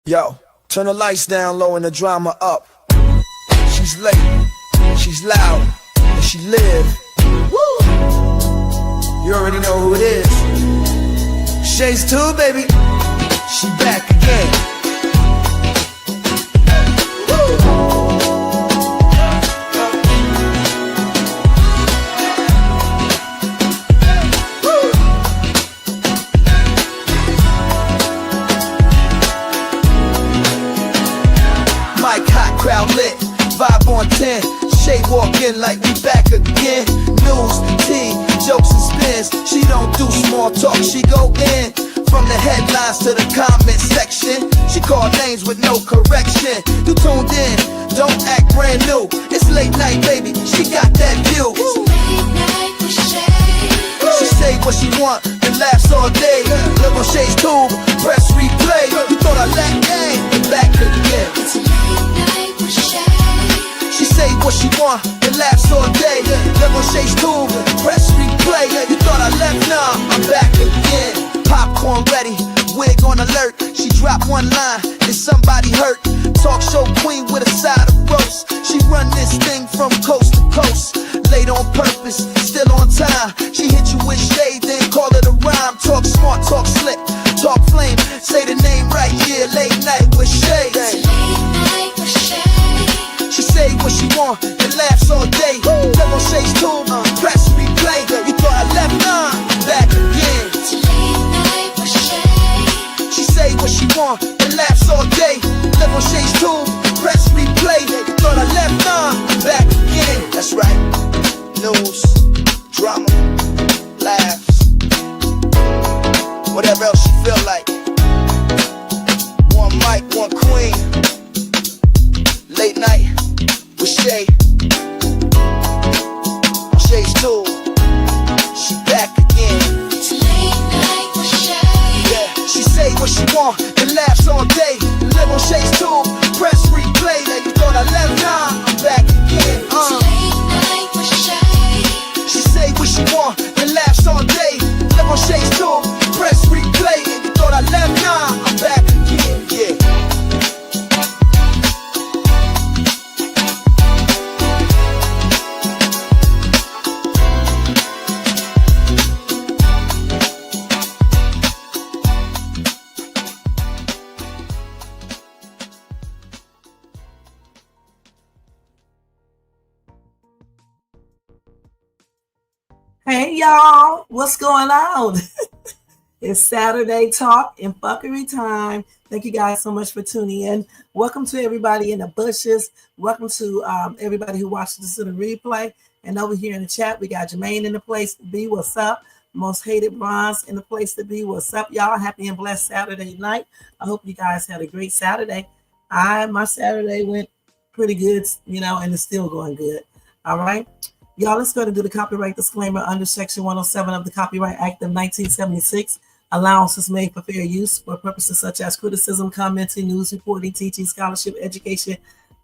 Yo, turn the lights down low and the drama up. She's late, she's loud, and she live. Woo! You already know who it is. Shades 2, baby. She back again. Crowd lit, vibe on 10. Shay walk in like we back again. News, tea, jokes and spins. She don't do small talk, she go in. From the headlines to the comment section, she call names with no correction. You tuned in, don't act brand new. It's late night, baby, she got that view. It's late night with Shay. She say what she want and laughs all day. Live on Shay's tube, press replay. You thought I lacked game, back again. It's late night with Shay. She say what she want and laughs all day. Live on Shay's tube, press replay. You thought I left, nah, I'm back again. Popcorn ready, wig on alert. She dropped one line, and somebody hurt. Talk show queen with a side of roast. She run this thing from coast to coast. Late on purpose, still on time. She hit you with shade, then call it a rhyme. Talk smart, talk slick, talk flame. Say the name right, yeah, late night with Shay. It's late night with Shay. She say what she want and laughs all day. Live on Shay's tube, press replay. You thought I left, nah, I'm back again. It's late night with Shay. She say what she want and laughs all day. Live on Shay's tube, press replay. You thought I left, nah, I'm back again. That's right. News, drama, laughs, whatever else she feel like. One mic, one queen. Late night with Shay. On Shay's tube, she back again. It's late night with Shay. Yeah, she say what she want and laughs all day. Live on Shay's tube, press replay. You thought I left, nah, I'm back again. It's late night with Shay. She say what she want and laughs all day. Live on Shay's tube, press replay. You thought I left, nah, I'm back again. Yeah. Hey y'all, what's going on? It's Saturday talk and fuckery time. Thank you guys so much for tuning in. Welcome to everybody in the bushes. Welcome to everybody who watches this in the replay. And over here in the chat, we got Jermaine in the place to be. What's up? Most hated bronze in the place to be. What's up, y'all? Happy and blessed Saturday night. I hope you guys had a great Saturday. My Saturday went pretty good, and it's still going good. All right. Y'all, let's go ahead and do the copyright disclaimer under Section 107 of the Copyright Act of 1976. Allowances made for fair use for purposes such as criticism, commenting, news reporting, teaching, scholarship, education,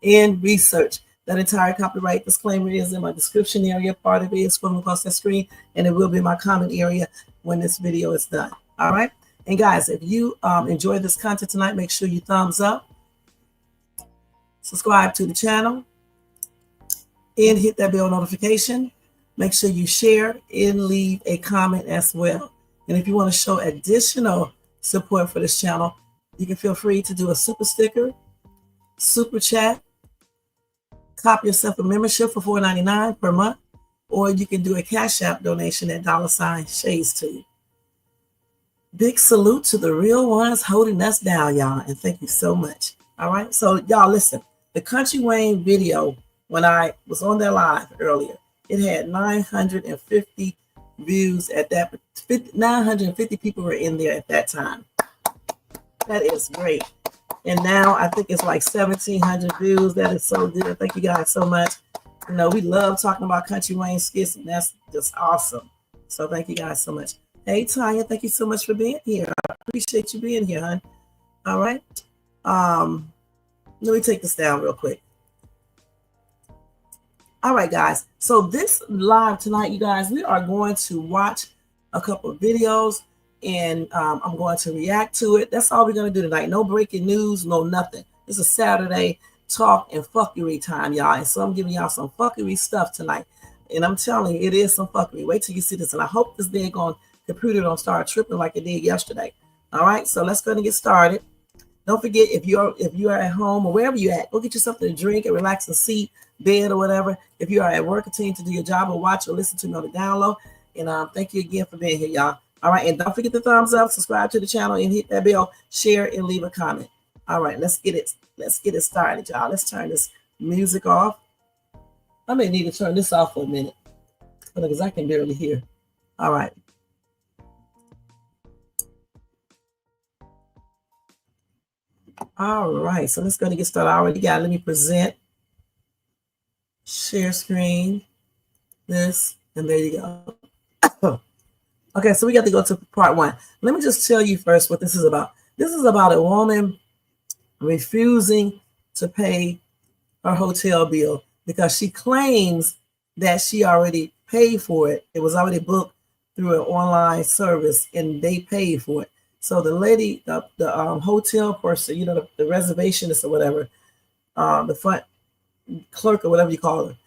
and research. That entire copyright disclaimer is in my description area. Part of it is from across the screen, and it will be in my comment area when this video is done. All right? And guys, if you enjoyed this content tonight, make sure you thumbs up, subscribe to the channel, and hit that bell notification. Make sure you share and leave a comment as well. And if you want to show additional support for this channel, you can feel free to do a super sticker, super chat, cop yourself a membership for $4.99 per month, or you can do a Cash App donation at $Shades2. Big salute to the real ones holding us down, y'all, and thank you so much. All right, so y'all listen, the Country Wayne video, when I was on there live earlier, it had 950 views at that. 950 people were in there at that time. That is great. And now I think it's like 1,700 views. That is so good. Thank you guys so much. We love talking about Country Wayne skits, and that's just awesome. So thank you guys so much. Hey, Tanya, thank you so much for being here. I appreciate you being here, hon. All right. Let me take this down real quick. All right, guys. So this live tonight, you guys, we are going to watch a couple of videos, and I'm going to react to it. That's all we're going to do tonight. No breaking news, no nothing. This is Saturday talk and fuckery time, y'all. And so I'm giving y'all some fuckery stuff tonight. And I'm telling you, it is some fuckery. Wait till you see this. And I hope this daggone computer don't start tripping like it did yesterday. All right, so let's go ahead and get started. Don't forget, if you are at home or wherever you're at, go get you something to drink and relax and seat, bed or whatever. If you are at work, continue to do your job or watch or listen to me on the download. And thank you again for being here, y'all. All right, and don't forget the thumbs up, subscribe to the channel, and hit that bell, share, and leave a comment. All right, let's get it started, y'all. Let's turn this music off. I may need to turn this off for a minute because I can barely hear. All right. All right, so let's go and get started. I already got, let me present, share screen, this, and there you go. Okay, so we got to go to part one. Let me just tell you first what this is about. This is about a woman refusing to pay her hotel bill because she claims that she already paid for it. It was already booked through an online service and they paid for it. So the lady, the hotel person, you know, the reservationist or whatever, the front clerk or whatever you call her,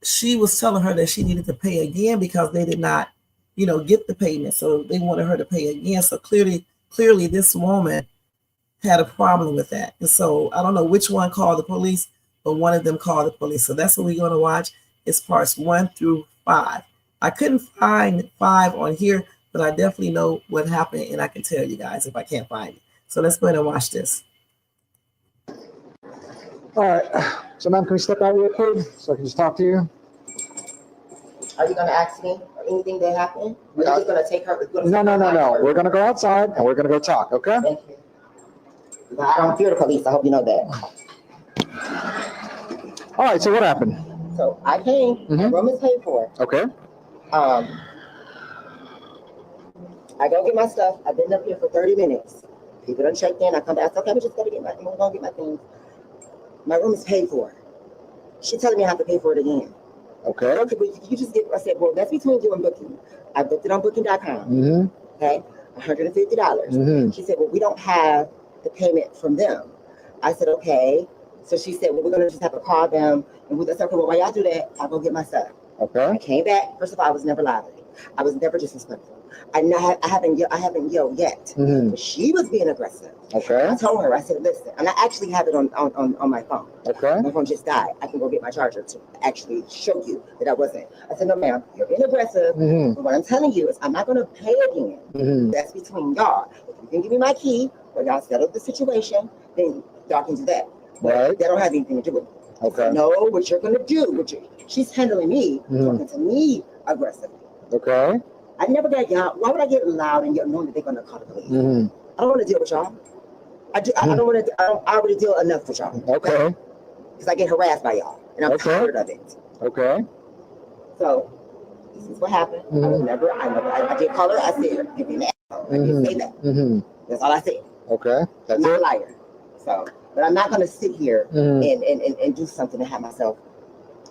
she was telling her that she needed to pay again because they did not, you know, get the payment. So they wanted her to pay again. So clearly this woman had a problem with that. And so I don't know which one called the police, but one of them called the police. So that's what we're going to watch. It's parts 1 through 5. I couldn't find 5 on here, but I definitely know what happened, and I can tell you guys if I can't find it. So let's go ahead and watch this. All right. So, ma'am, can we step out real quick so I can just talk to you? Are you going to ask me anything that happened? Or are you just going to take her? No. We're going to go outside and we're going to go talk, okay? Thank you. I don't fear the police. I hope you know that. All right. So what happened? So I came. My room is paid for. Okay. I go get my stuff. I've been up here for 30 minutes. People done checked in. I come back. Okay, I'm just going to get my things. I'm going to get my things. My room is paid for. She's telling me I have to pay for it again. Okay. Okay, but you just get. I said, well, that's between you and Booking. I booked it on Booking.com. Okay, $150. She said, well, we don't have the payment from them. I said, okay. So she said, well, we're gonna just have to call them. And we said, okay, well, while y'all do that, I'll go get my stuff. Okay. I came back. First of all, I was never lively. I was never disrespectful. I haven't yelled yet. But she was being aggressive. Okay. I told her, I said, listen, and I actually have it on my phone. Okay. My phone just died. I can go get my charger to actually show you that I wasn't. I said, no, ma'am, you're being aggressive. But what I'm telling you is I'm not going to pay again. That's between y'all. If you can give me my key or y'all settle the situation, then y'all can do that. Right. They don't have anything to do with it. Okay. No, what you're going to do, she's handling me, talking to me aggressively. Okay. I never got y'all. Why would I get loud and knowing that they're going to call the police? I don't want to deal with y'all. I don't want to. I already deal enough with y'all. Okay. Because I get harassed by y'all, and I'm tired of it. Okay. So this is what happened. I did call her. I said, "Give me an asshole." I did say that. That's all I said. Okay. I'm not a liar. So, but I'm not going to sit here and do something to have myself.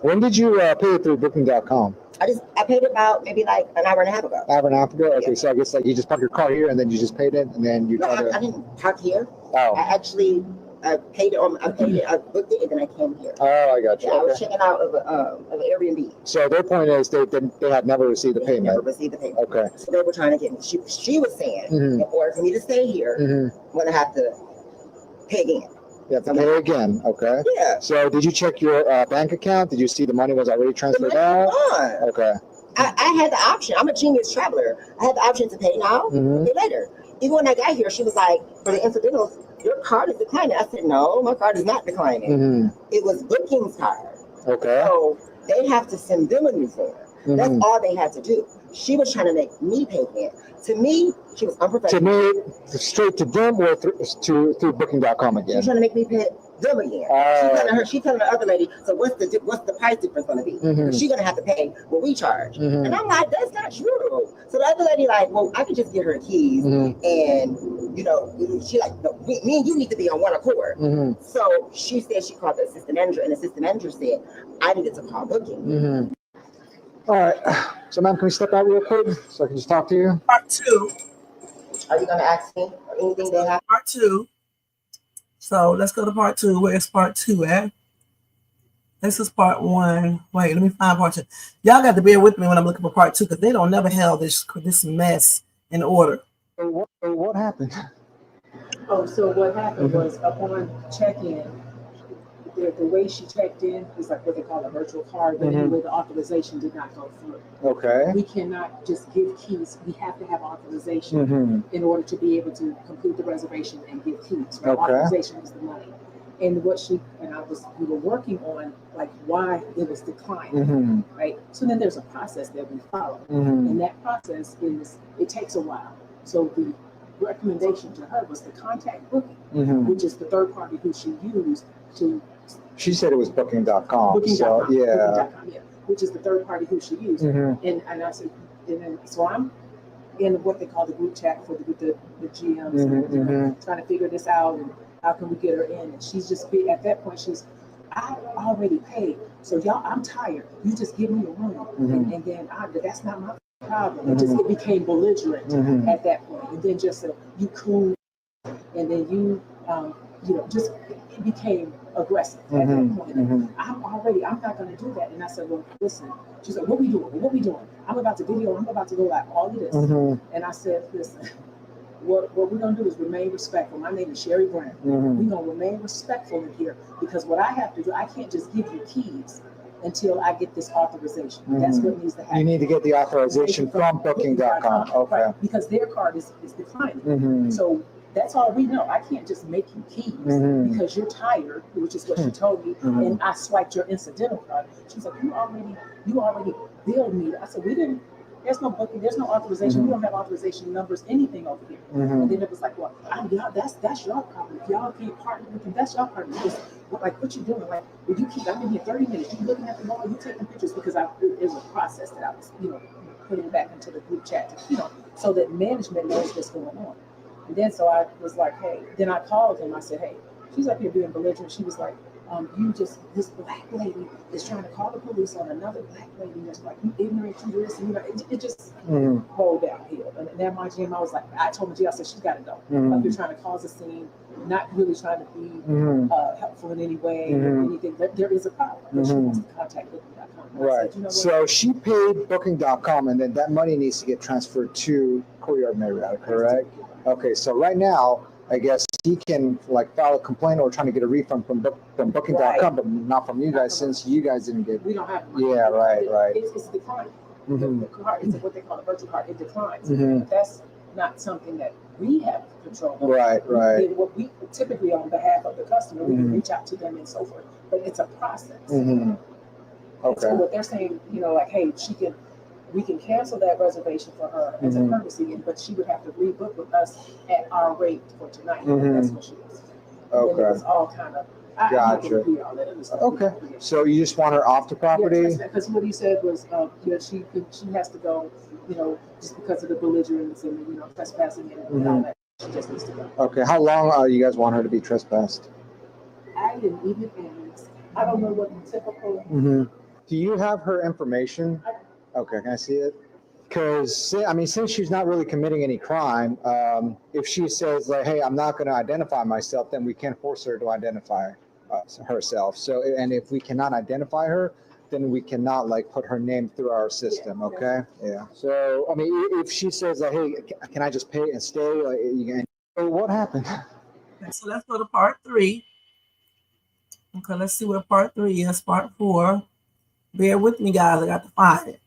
When did you pay it through Booking.com? I paid it about maybe like an hour and a half ago. Hour and a half ago? Okay, Yeah. So I guess like you just parked your car here and then you just paid it and then you No, I didn't park here. Oh. I actually paid it. I booked it and then I came here. Oh, I got you. Yeah, I was Okay. checking out of an Airbnb. So their point is they had never received the They never payment. received the payment. Okay. So they were trying to get me. She was saying in order for me to stay here, I'm gonna have to pay again. You have to pay again. Okay. Yeah. So did you check your bank account? Did you see the money was already transferred out? Okay. I had the option. I'm a genius traveler. I had the option to pay now, pay later. Even when I got here, she was like, for the incidentals, your card is declining. I said, no, my card is not declining. It was Booking's card. Okay. So they have to send them a new form. That's all they had to do. She was trying to make me pay it. To me, she was unprofessional. To me, straight to them or through Booking.com She again? was trying to make me pay them again. She telling the other lady, so what's the price difference going to be? She's going to have to pay what we charge. And I'm like, that's not true. So the other lady like, well, I could just get her the keys and, you know, she like, no, me and you need to be on one accord. So she said she called the assistant manager and the assistant manager said, I needed to call Booking. All right. So, ma'am, can we step out real quick so I can just talk to you? Part 2. Are you gonna ask me or anything that happened? Part 2. So let's go to part 2. Where's part 2 at? This is part 1. Wait, let me find part 2. Y'all got to bear with me when I'm looking for part 2 because they don't never have this mess in order. So what happened? Oh, so what happened was upon check-in, the way she checked in is like what they call a virtual card, but anyway, the authorization did not go through. Okay. We cannot just give keys. We have to have authorization in order to be able to complete the reservation and give keys. Right? Okay. Authorization is the money. And we were working on like why it was declining, right? So then there's a process that we follow, and that process it takes a while. So the recommendation to her was to contact Booking, which is the third party who she used to. She said it was booking.com. Booking.com, So, yeah. Booking.com, yeah, which is the third party who she used. And I said, and then so I'm in what they call the group chat with the GMs, and, trying to figure this out and how can we get her in. And she's just at that point I already paid, so y'all, I'm tired. You just give me a room, and then that's not my problem. It became belligerent at that point, and then just you cool, and then you just it became aggressive at that point. I'm not going to do that. And I said, well, listen. She's like, what we doing? I'm about to video. I'm about to go like all of this. And I said, listen. What we're going to do is remain respectful. My name is Sherry Brown. We're going to remain respectful in here because what I have to do, I can't just give you keys until I get this authorization. That's what needs to happen. You need to get the authorization from booking.com. Okay. Right, because their card is declining. So that's all we know. I can't just make you keys because you're tired, which is what she told me, and I swiped your incidental card. She's like, you already billed me. I said, we didn't. There's no booking. There's no authorization. We don't have authorization numbers, anything over here. And then it was like, well, that's your problem. If y'all can't partner with them, that's your problem. Because, like, what you doing? Like, would you keep? I'm in here 30 minutes. You looking at the wall? You taking pictures? Because it was a process that I was, putting back into the group chat, so that management knows what's going on. And then so I was like, hey. Then I called him. I said, hey, she's up here being belligerent. She was like, this black lady is trying to call the police on another black lady that's like, you ignorant, you this, and it just rolled downhill. And then my GM, I was like, I told my GM, I said, she's got to go. Like, you're trying to cause a scene, not really trying to be helpful in any way or anything. But there is a problem. But she wants to contact Booking.com. Right. Said, so she paid Booking.com, and then that money needs to get transferred to Courtyard Marriott, correct? Okay, so right now, I guess he can file a complaint or trying to get a refund from Booking.com, but not from you guys since you guys didn't get. We don't have money. Yeah, right. It's declining. The card is what they call a virtual card. It declines. That's not something that we have control over. Right. What we typically, on behalf of the customer, we can reach out to them and so forth. But it's a process. Okay. So what they're saying, hey, we can cancel that reservation for her as a courtesy, but she would have to rebook with us at our rate for tonight. That's what she was. Okay. It was all kind of. Gotcha. Okay. So you just want her off the property? Because what he said was, she has to go, just because of the belligerence and trespassing and all that. She just needs to go. Okay. How long you guys want her to be trespassed? I didn't even ask. I don't know what the typical. Do you have her information? Okay, can I see it? Because, since she's not really committing any crime, if she says, hey, I'm not going to identify myself, then we can't force her to identify herself. So, and if we cannot identify her, then we cannot, put her name through our system, okay? Yeah. So, if she says, hey, can I just pay and stay? So what happened? Okay, so let's go to part 3. Okay, let's see what part 3 is. Part 4. Bear with me, guys. I got to find it.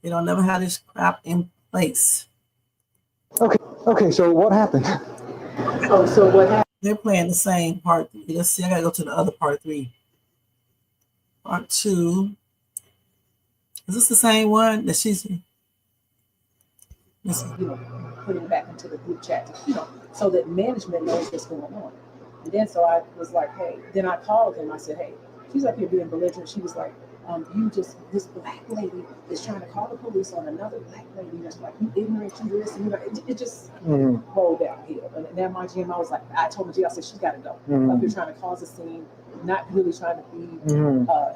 They don't never have this crap in place. Okay. So what happened? So what happened? They're playing the same part 3. Let's see. I gotta go to the other part 3. Part 2. Is this the same one that she's? Putting back into the group chat, so that management knows what's going on. And then so I was like, hey. Then I called him. I said, hey, she's up here being belligerent. She was like, this black lady is trying to call the police on another black lady that's like, you ignorant, you this, and it just rolled downhill. And then my GM, I was like, I told my GM, I said, she's got to go. You're trying to cause a scene, not really trying to be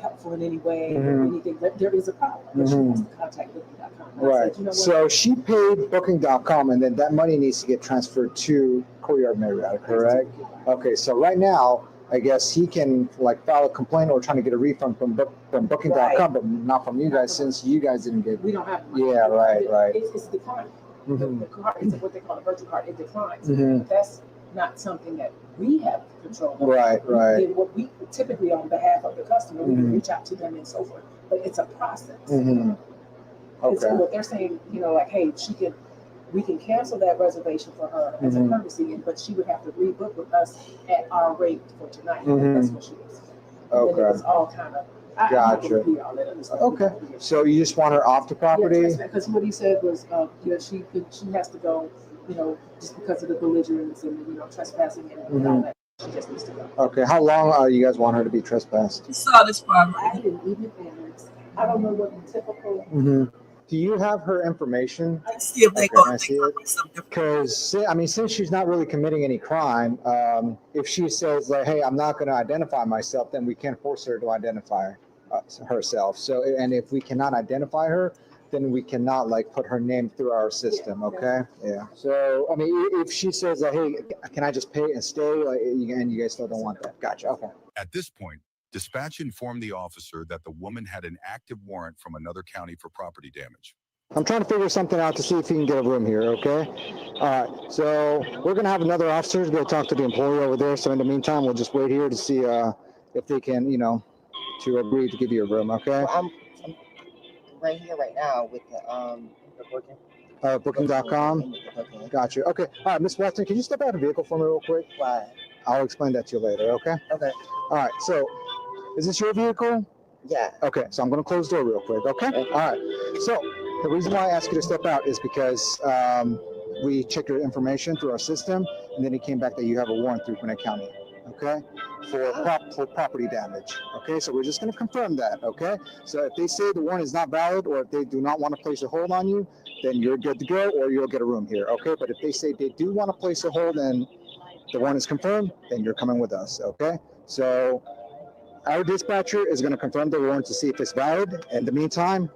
helpful in any way or anything, but there is a problem. But she wants to contact Booking.com. And I Right. said, you know what? So she paid Booking.com, and then that money needs to get transferred to Courtyard Marriott, correct? Okay. So right now, I guess he can like file a complaint or trying to get a refund from Booking.com, Right. but not from you guys since you guys didn't get. We don't have the money. Yeah. Right. Right. It's declining. The card is what they call a virtual card. It declines. Mhm. But that's not something that we have control of. Right. Right. Then what we typically on behalf of the customer, we can Mhm. reach out to them and so forth. But it's a process. Mm-hmm. It's Okay. what they're saying, you know, like, hey, we can cancel that reservation for her as a courtesy, but she would have to rebook with us at our rate for tonight. That's what she was. And then it was all kind of. Gotcha. Okay. So you just want her off the property? Because what he said was, you know, she has to go, you know, just because of the belligerence and, you know, trespassing and all that. She just needs to go. Okay. How long you guys want her to be trespassed? You saw this property. I didn't even ask. I don't know what the typical. Do you have her information? Let's see if they Okay, go. I see it. Because I mean, since she's not really committing any crime, if she says like, "Hey, I'm not going to identify myself," then we can't force her to identify herself. So, and if we cannot identify her, then we cannot like put her name through our system. Okay. Yeah. So, I mean, if she says like, "Hey, can I just pay and stay?" Like, and you guys still don't want that. Gotcha. Okay. At this point, dispatch informed the officer that the woman had an active warrant from another county for property damage. I'm trying to figure something out to see if he can get a room here, okay? All right, so we're going to have another officer go talk to the employee over there. So in the meantime, we'll just wait here to see if they can, you know, to agree to give you a room, okay? Well, I'm right here right now with the Booking.com. Booking. Gotcha. Okay. All right, Miss Watson, can you step out of the vehicle for me real quick? Why? I'll explain that to you later, okay? Okay. All right, so is this your vehicle? Yeah. Okay, so I'm going to close the door real quick, okay? All right. So the reason why I asked you to step out is because we checked your information through our system, and then it came back that you have a warrant through Gwinnett County, okay, for property damage. Okay, so we're just going to confirm that, okay? So if they say the warrant is not valid, or if they do not want to place a hold on you, then you're good to go, or you'll get a room here, okay? But if they say they do want to place a hold and the warrant is confirmed, then you're coming with us, okay? So our dispatcher is going to confirm the warrant to see if it's valid. In the meantime,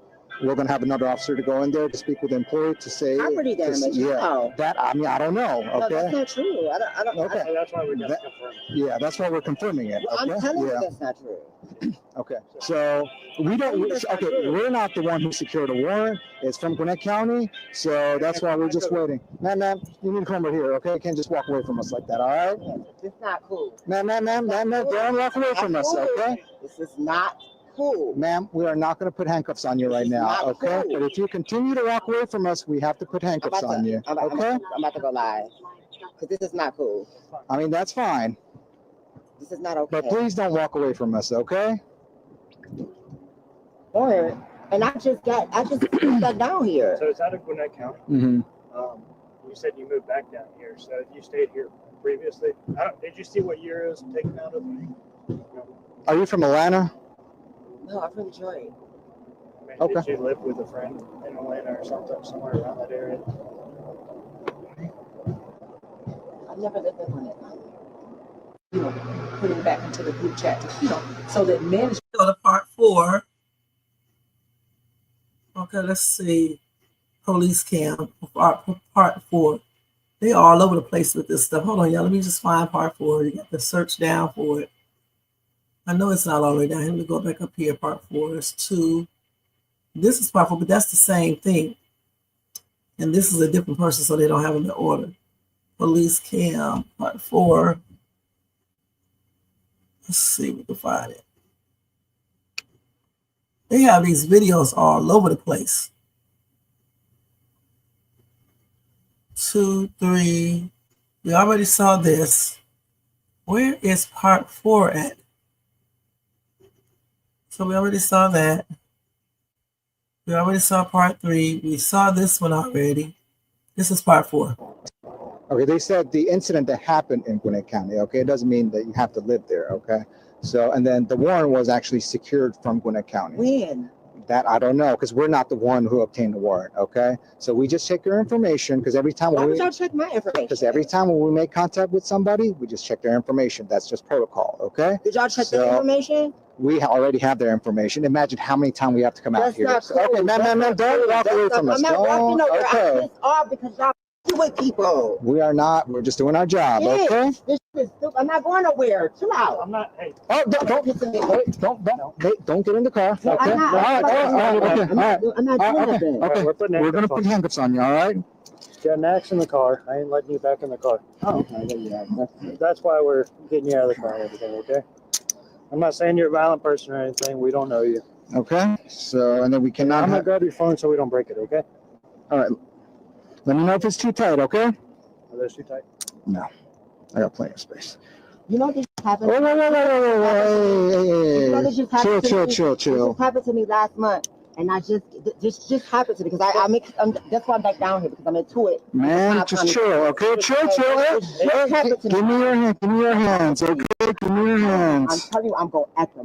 we're going to have another officer to go in there to speak with the employee to say Property damage. Yeah, No. that I mean I don't know. No, Okay. that's not true. I don't. Okay. That's why we just That- confirmed. Yeah, that's why we're confirming it. Okay. I'm telling you Yeah. that's not true. Okay. So we don't. That's not Okay, true. we're not the one who secured a warrant. It's from Gwinnett County, so that's why we're just waiting. Ma'am, you need to come over here. Okay, you can't just walk away from us like that. All right. It's not cool. Ma'am, don't walk away from us. Okay. This is not cool. Ma'am, we are not going to put handcuffs on you right now, not okay? cool. But if you continue to walk away from us, we have to put handcuffs on you, I'm okay? about to go live. Because this is not cool. I mean, that's fine, This is not okay. but please don't walk away from us, okay? Or, and I just got down here. So it's out of Gwinnett County. Mm-hmm. You said you moved back down here, so you stayed here previously. Did you see what year it was taken out of? Are you from Atlanta? No, I'm from Detroit. I mean, Okay. Did you live with a friend in Atlanta or something, somewhere around that area? I've never lived in one. You know, putting it back into the group chat, you know, so that management. Go to part 4. Okay, let's see. Police cam, part 4. They all over the place with this stuff. Hold on, y'all. Let me just find part 4. You got the search down for it. I know it's not all the way down. Let me go back up here. Part 4 is 2. This is part 4, but that's the same thing. And this is a different person, so they don't have them in order. Police cam, part 4. Let's see if we can find it. They have these videos all over the place. 2, 3. We already saw this. Where is part 4 at? So we already saw that. We already saw part 3. We saw this one already. This is part 4. Okay, they said the incident that happened in Gwinnett County, okay? It doesn't mean that you have to live there, okay? So, and then the warrant was actually secured from Gwinnett County. When? That I don't know, because we're not the one who obtained the warrant, okay? So we just check your information, because every time Why we, would y'all check my information? because every time when we make contact with somebody, we just check their information. That's just protocol, okay? Did y'all check So, the information? We already have their information. Imagine how many times we have to come out That's here. not So, cool. okay, ma'am, That's not don't cool. walk That's away not- from us. I'm not walking Don't. nowhere. I'm Okay. pissed off because y'all with people. We are not. We're just doing our job, Yes, okay? this shit is stupid. I'm not going nowhere. Chill out. I'm not. Hey, Oh, don't get in the car. No, Okay. I'm not. All right. I'm not Okay. doing that. I'm not doing Okay. nothing. Okay. we're putting We're gonna handcuffs put on. handcuffs on you. All right. Got an axe in the car. I ain't letting you back in the car. Oh, okay. Yeah. That's why we're getting you out of the car and everything, okay? I'm not saying you're a violent person or anything. We don't know you. Okay. So, and then we cannot. I'm gonna grab your phone so we don't break it, okay? All right. Let me know if it's too tight. Okay. Are those too tight? No, I got plenty of space. You know this happened. Whoa. You know this just happened to me. Chill. This just happened to me last month, and I just happened to me because that's why I'm back down here because I'm into it. Man, just chill. Okay. Chill. Give me your hand. Give me your hands. Okay. Give me your I'm hands. telling you, I'm gonna act the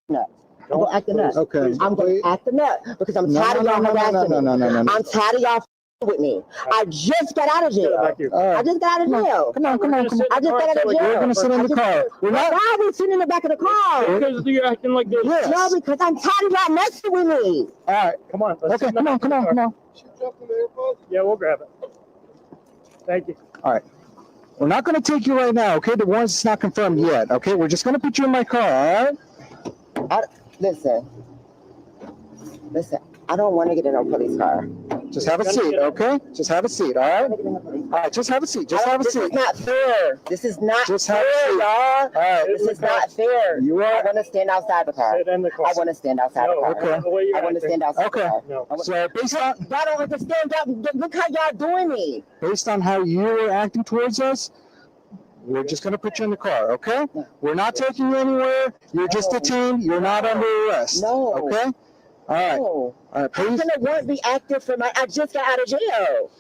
nuts. I'm gonna act the nuts. Okay. I'm gonna act the nut because I'm tired of y'all harassing me. No. I'm tired of y'all with me. I just got out of jail. All I right. just got out of jail. Come on. I just got out of jail. We're gonna sit in the car. We're not. Why are we sitting in the back of the car? Because you're acting like this. Yes. No, because I'm tired of y'all messing with me. All right. Come on. Let's Okay. sit in the Come on. Yeah, we'll grab it. Thank you. We're not going to take you right now, okay? The warrant's not confirmed yet, okay? We're just going to put you in my car, all right? Listen. I don't want to get in a police car. Just have a seat, okay? Just have a seat, all right? All right, just have a seat. Just have a This is seat. not fair. This is not Just have a fair, seat. y'all. All right. This is not fair. You I are want to stand outside the car. Sit in the car. I want to stand outside the No, car. okay. the way you're I want to acting. stand outside Okay. the car. No. So Y'all don't understand. Look how y'all doing me. based on how you're acting towards us, we're just going to put you in the car, okay? We're not taking you anywhere. You're just detained. You're not under arrest. No. Okay? All right. No. All right, How please. can a warrant be active for I just got out of jail?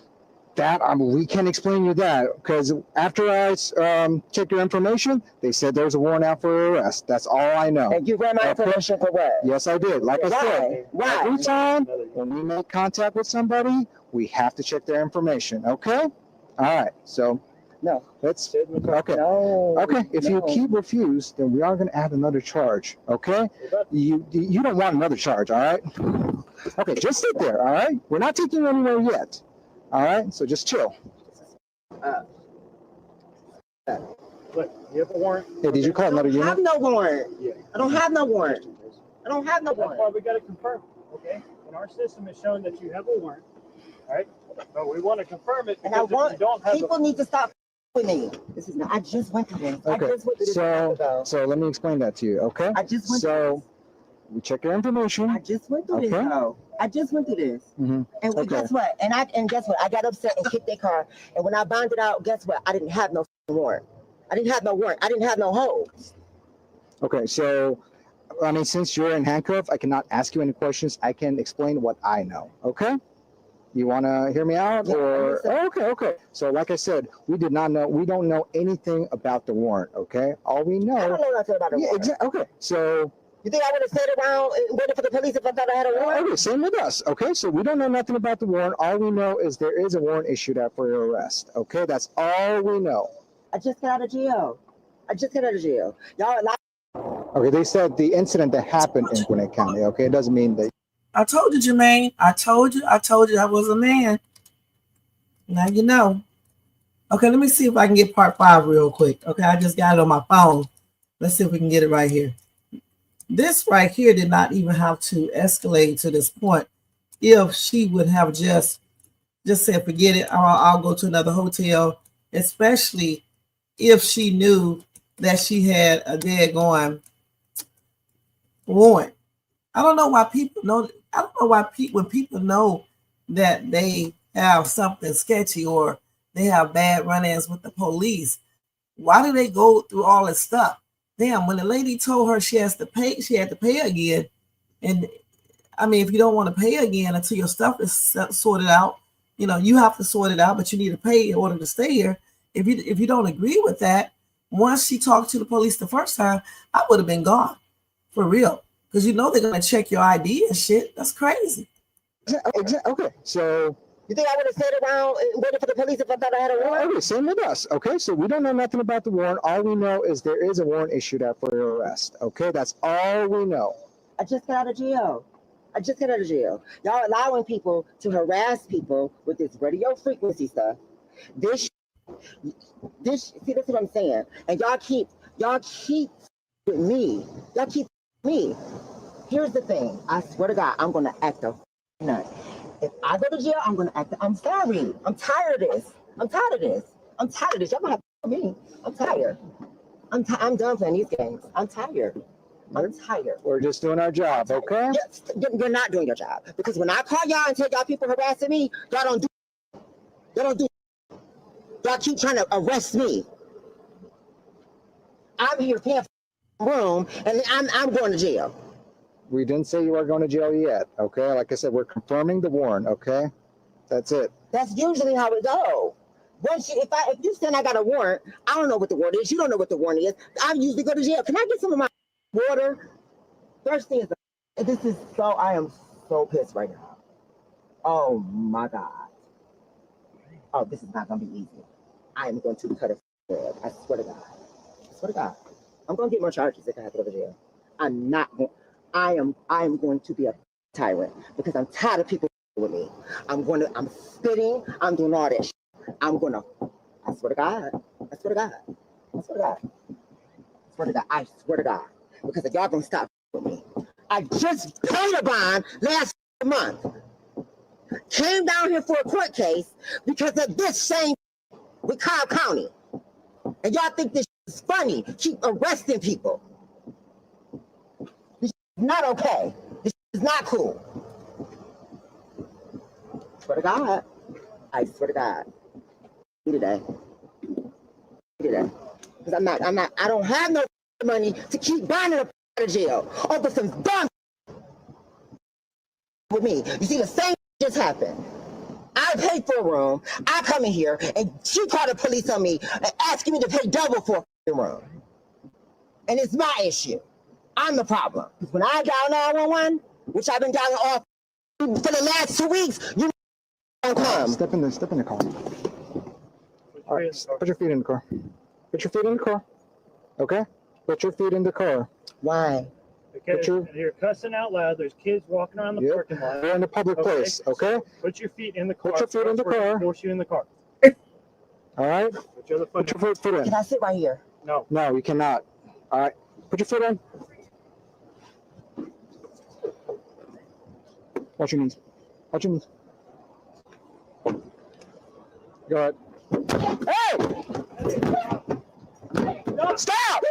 That we can't explain you that because after I checked your information, they said there's a warrant out for arrest. That's all I know. And you ran my information for what? Yes, I did. Like I said, Why? every time when we make contact with somebody, we have to check their information. Okay? All right. So No. let's. Sit in the car. Okay. No. Okay. If you No. keep refuse, then we are going to add another charge. Okay? You don't want another charge. All right? Okay. Just sit there. All right? We're not taking you anywhere yet. All right? So just chill. Look, you have a warrant. Hey, did you call another I don't have unit? no warrant. Yeah. I don't have no warrant. I don't have no That's warrant. why we got to confirm, okay? And our system is showing that you have a warrant, all right? But we want to confirm it And I because if want you don't have people need to stop with me. This is not. I just went through this. I Okay. just went through this a month ago. So let me explain that to you. Okay? I just went through So we check your information. I just went through this Okay. though. I just went through this. Mhm. And Okay. guess what? And guess what? I got upset and kicked their car. And when I bonded out, guess what? I didn't have no warrant. I didn't have no warrant. I didn't have no hold. Okay. So, I mean, since you're in handcuff, I cannot ask you any questions. I can explain what I know. Okay? You want to hear me out? Yeah, Or I'm okay. So, like I said, we don't know anything about the warrant. Okay? All we I know. don't know nothing about a Yeah, warrant. exactly. Okay. So, You think I would have stayed around and waited for the police if I thought I had a warrant? okay, same with us. Okay, so we don't know nothing about the warrant. All we know is there is a warrant issued out for your arrest. Okay, that's all we know. I just got out of jail. Y'all are lying. Okay, they said the incident that happened in Gwinnett County. Okay, it doesn't mean that. I told you, Jermaine. I told you I was a man. Now you know. Okay, let me see if I can get part 5 real quick. Okay, I just got it on my phone. Let's see if we can get it right here. This right here did not even have to escalate to this point. If she would have just said, forget it, I'll go to another hotel, especially if she knew that she had a daggone warrant. I don't know why people know. I don't know why when people know that they have something sketchy or they have bad run-ins with the police, why do they go through all this stuff? Damn, when the lady told her she had to pay again. And I mean, if you don't want to pay again until your stuff is sorted out, you have to sort it out, but you need to pay in order to stay here. If you don't agree with that, once she talked to the police the first time, I would have been gone, for real. because you know they're gonna check your ID and shit. That's crazy. Okay, so You think I would have stayed around and waited for the police if I thought I had a warrant? okay, same with us. Okay, so we don't know nothing about the warrant. All we know is there is a warrant issued out for your arrest. Okay, that's all we know. I just got out of jail. Y'all allowing people to harass people with this radio frequency stuff. This, see, this is what I'm saying. And y'all keep with me. Y'all keep me. Here's the thing. I swear to God, I'm gonna act a nut. If I go to jail, I'm gonna act. I'm sorry. I'm tired of this. Y'all gonna have to for me. I'm tired. I'm done playing these games. I'm tired. We're just doing our job, okay? Yes, you're not doing your job, because when I call y'all and tell y'all people harassing me, y'all don't do. Y'all keep trying to arrest me. I'm here paying for room, and I'm going to jail. We didn't say you are going to jail yet, okay? Like I said, we're confirming the warrant, okay? That's it. That's usually how it goes. If you said I got a warrant, I don't know what the warrant is. You don't know what the warrant is. I usually go to jail. Can I get some of my water? First thing is, I am so pissed right now. Oh my God. Oh, this is not gonna be easy. I am going to cut a head. I swear to God. I'm gonna get more charges if I have to go to jail. I am going to be a tyrant because I'm tired of people with me. I'm spitting, I'm doing all that shit. I swear to God. Because if y'all gonna stop with me. I just paid a bond last month. Came down here for a court case because of this same with Cobb County. And y'all think this is funny. Keep arresting people. This is not okay. This is not cool. I swear to God. Today. Because I don't have no money to keep bonding up out of jail over some dumb with me. You see, the same just happened. I paid for a room. I come in here and she called the police on me asking me to pay double for a room. And it's my issue. I'm the problem. Because when I dial 911, which I've been dialing off for the last 2 weeks, you don't come. Step in the car. All right, put your feet in the car. Put your feet in the car. Okay? Put your feet in the car. Why? Because you're cussing out loud. There's kids walking around the parking lot. We're in a public place, okay? Put your feet in the car. Put your feet in the car. Force you in the car. All right? Put your other foot Put your foot in. Can I sit right here? No. No, you cannot. All right. Put your foot in. Watch your knees. Watch your knees. Go ahead. Hey! Stop!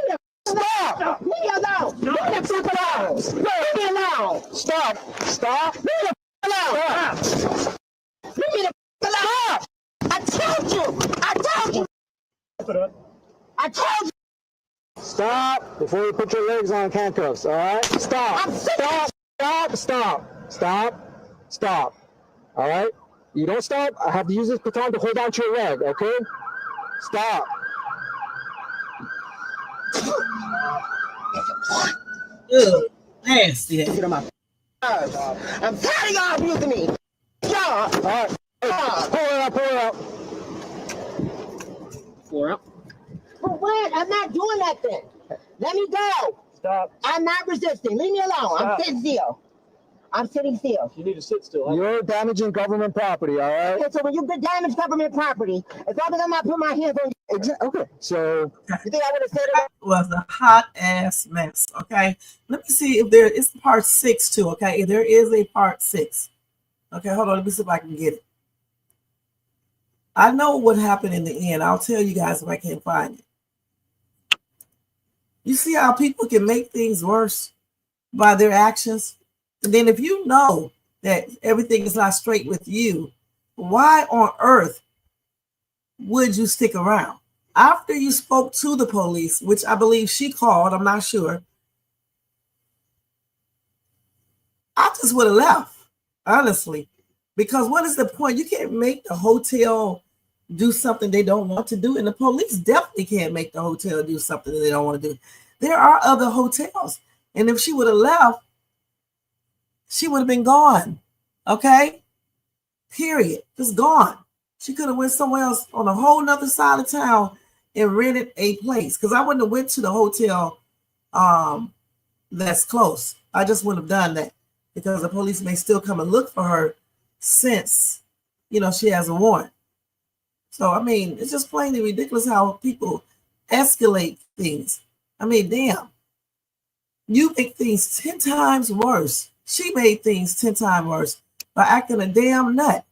Stop! Leave me alone! Leave me the fuck alone! Leave me alone! Stop! Stop! Leave me the fuck alone! Leave me the fuck alone! I told you! I told you! Stop before you put your legs on handcuffs, all right? Stop! Stop! All right? You don't stop. I have to use this baton to hold on to your leg, okay? Stop. Ugh, nasty. Get on my nerves. I'm tired of y'all abusing me. Y'all. All right. Pull it out. For what? I'm not doing nothing. Let me go. Stop. I'm not resisting. Leave me alone. Stop. I'm sitting still. You need to sit still. You're damaging government property, all right? Okay, so when you damage government property, as long as I'm not putting my hands on you. Okay, so You think I would have said it? Was a hot ass mess. Okay, let me see if it's part 6 too. Okay, there is a part 6. Okay, hold on. Let me see if I can get it. I know what happened in the end. I'll tell you guys if I can't find it. You see how people can make things worse by their actions? And then if you know that everything is not straight with you, why on earth would you stick around? After you spoke to the police, which I believe she called, I'm not sure, I just would have left, honestly. Because what is the point? You can't make the hotel do something they don't want to do. And the police definitely can't make the hotel do something that they don't want to do. There are other hotels. And if she would have left, she would have been gone. Okay? Period. Just gone. She could have went somewhere else on a whole nother side of town and rented a place. Because I wouldn't have went to the hotel that's close. I just wouldn't have done that because the police may still come and look for her since, she has a warrant. So, I mean, it's just plainly ridiculous how people escalate things. I mean, damn. You make things 10 times worse. She made things 10 times worse by acting a damn nut.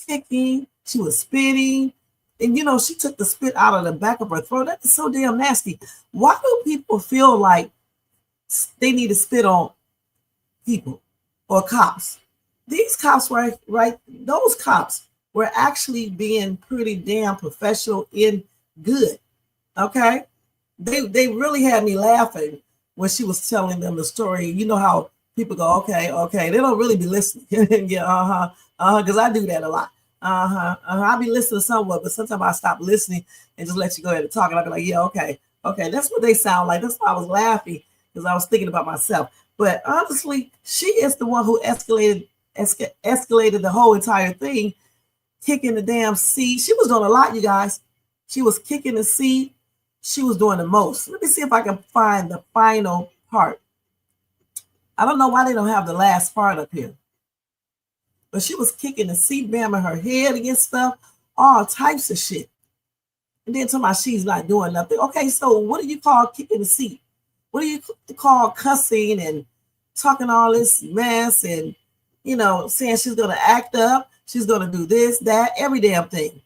Kicking, she was spitting. And, she took the spit out of the back of her throat. That is so damn nasty. Why do people feel like they need to spit on people or cops? These cops were right. Those cops were actually being pretty damn professional and good. Okay, they really had me laughing when she was telling them the story. You know how people go, okay, they don't really be listening. Yeah, because I do that a lot. I'll be listening somewhat, but sometimes I stop listening and just let you go ahead and talk. And I'll be like, yeah, okay, that's what they sound like. That's why I was laughing, because I was thinking about myself. But honestly, she is the one who escalated the whole entire thing, kicking the damn seat. She was doing a lot, you guys. She was kicking the seat. She was doing the most. Let me see if I can find the final part. I don't know why they don't have the last part up here. But she was kicking the seat, bamming her head against stuff, all types of shit. And then talking about she's not doing nothing. Okay, so what do you call kicking the seat? What do you call cussing and talking all this mess and, saying she's going to act up, she's going to do this, that, every damn thing.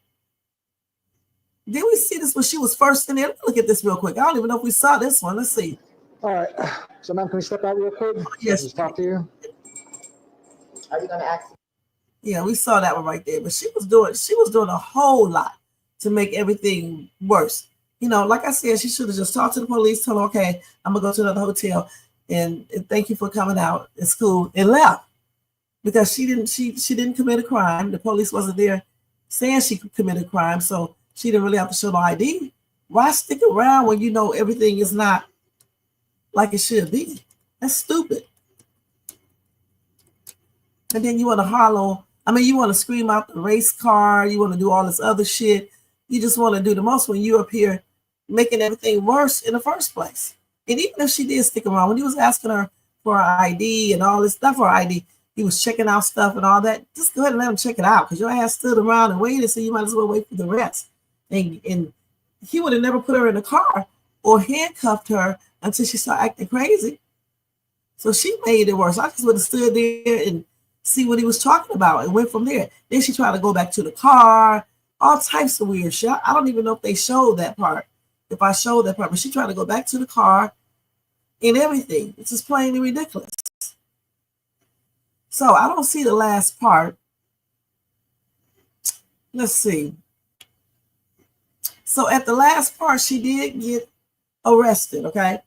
Did we see this when she was first in there? Let me look at this real quick. I don't even know if we saw this one. Let's see. All right. So, ma'am, can we step out real quick? Yes. Just talk to you. Are you gonna ask? Yeah, we saw that one right there. But she was doing a whole lot to make everything worse. Like I said, she should have just talked to the police, told them, okay, I'm gonna go to another hotel and thank you for coming out. It's cool, and left. Because she didn't commit a crime. The police wasn't there saying she committed a crime, so she didn't really have to show no ID. Why stick around when you know everything is not like it should be? That's stupid. And then you want to you want to scream out the race car. You want to do all this other shit. You just want to do the most when you're up here making everything worse in the first place. And even if she did stick around, when he was asking her for her ID and all this stuff for her ID, he was checking out stuff and all that. Just go ahead and let him check it out, because your ass stood around and waited, so you might as well wait for the rest. And he would have never put her in the car or handcuffed her until she started acting crazy. So she made it worse. I just would have stood there and see what he was talking about and went from there. Then she tried to go back to the car, all types of weird shit. I don't even know if they showed that part, if I showed that part, but she tried to go back to the car and everything. It's just plainly ridiculous. So I don't see the last part. Let's see. So at the last part, she did get arrested, okay?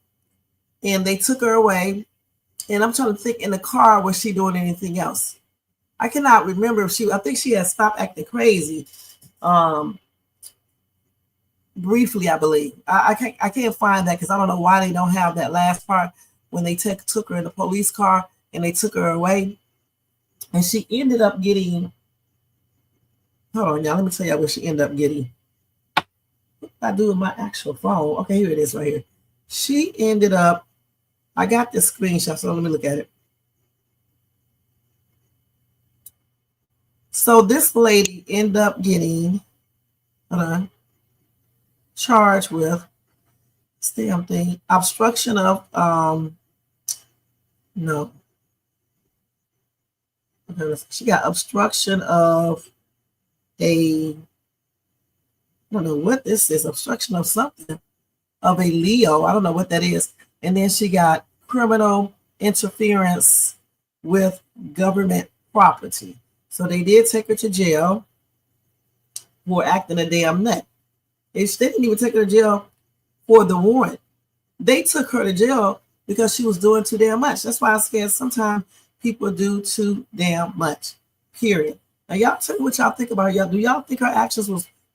And they took her away. And I'm trying to think, in the car, was she doing anything else? I cannot remember if I think she had stopped acting crazy. Briefly, I believe. I can't find that because I don't know why they don't have that last part when they took her in the police car and they took her away. And she ended up getting, hold on, y'all, let me tell you what she ended up getting. What did I do with my actual phone? Okay, here it is right here. She ended up, I got this screenshot, so let me look at it. So this lady ended up getting, charged with damn thing, obstruction of, no. Okay, she got obstruction of I don't know what this is, obstruction of something, of a Leo. I don't know what that is. And then she got criminal interference with government property. So they did take her to jail for acting a damn nut. They didn't even take her to jail for the warrant. They took her to jail because she was doing too damn much. That's why I said sometimes people do too damn much, period. Now, y'all tell me what y'all think about her. Do y'all think her actions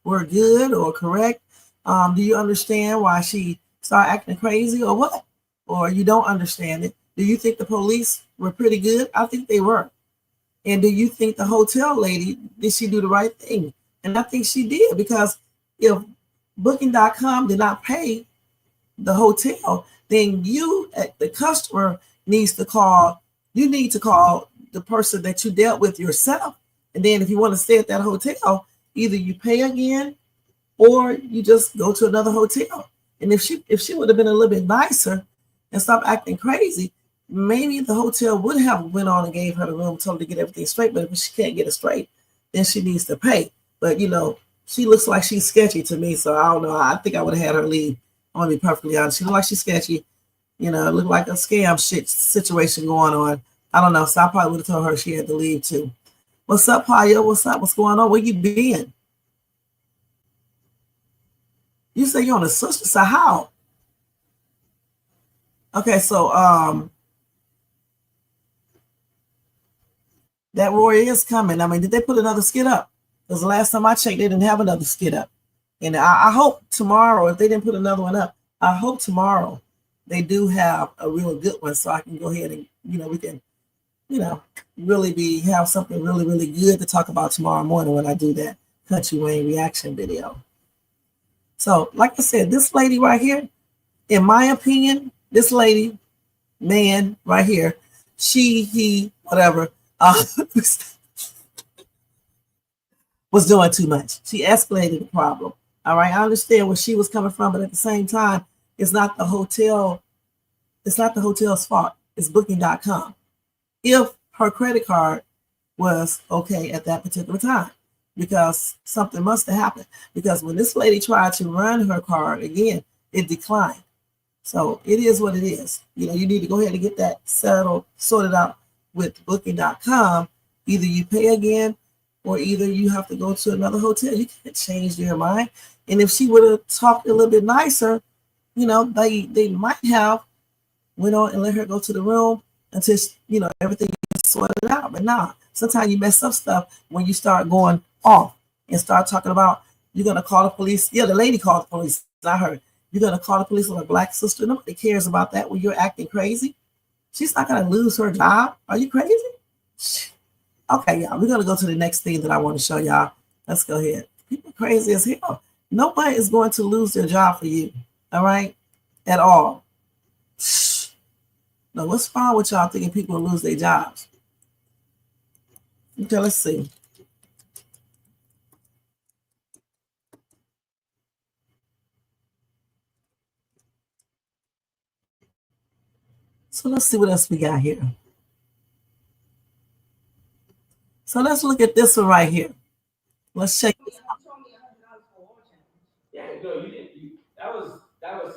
were good or correct? Do you understand why she started acting crazy or what? Or you don't understand it? Do you think the police were pretty good? I think they were. And do you think the hotel lady, did she do the right thing? And I think she did, because if Booking.com did not pay the hotel, then you, the customer, needs to call. You need to call the person that you dealt with yourself. And then if you want to stay at that hotel, either you pay again or you just go to another hotel. And if she would have been a little bit nicer and stopped acting crazy, maybe the hotel would have went on and gave her the room, told her to get everything straight. But if she can't get it straight, then she needs to pay. But she looks like she's sketchy to me, so I don't know. I think I would have had her leave. I want to be perfectly honest. She looked like she's sketchy. It looked like a scam shit situation going on. I don't know. So I probably would have told her she had to leave too. What's up, Paya? What's up? What's going on? Where you been? You say you're on the sister side. How? Okay, so that Roy is coming. I mean, did they put another skit up? Because the last time I checked, they didn't have another skit up. And I hope tomorrow, if they didn't put another one up, I hope tomorrow they do have a real good one, so I can go ahead and we can really have something really, really good to talk about tomorrow morning when I do that Country Wayne reaction video. So, like I said, this lady right here, in my opinion, this lady, man, right here, she, he, whatever, was doing too much. She escalated the problem. All right, I understand where she was coming from, but at the same time, it's not the hotel. It's not the hotel's fault. It's Booking.com. If her credit card was okay at that particular time, because something must have happened. Because when this lady tried to run her card again, it declined. So it is what it is. You need to go ahead and get that sorted out with Booking.com. Either you pay again, or either you have to go to another hotel. You can't change your mind. And if she would have talked a little bit nicer, they might have went on and let her go to the room until everything is sorted out. But nah, sometimes you mess up stuff when you start going off and start talking about you're gonna call the police. Yeah, the lady called the police. I heard you're gonna call the police on a black sister. Nobody cares about that when you're acting crazy. She's not gonna lose her job. Are you crazy? Okay, y'all, we're going to go to the next thing that I want to show y'all. Let's go ahead. People crazy as hell. Nobody is going to lose their job for you, all right, at all. Now, what's wrong with y'all thinking people will lose their jobs? Okay, let's see. So let's see what else we got here. So let's look at this one right here. Let's check this out. Yeah, no, you didn't. That was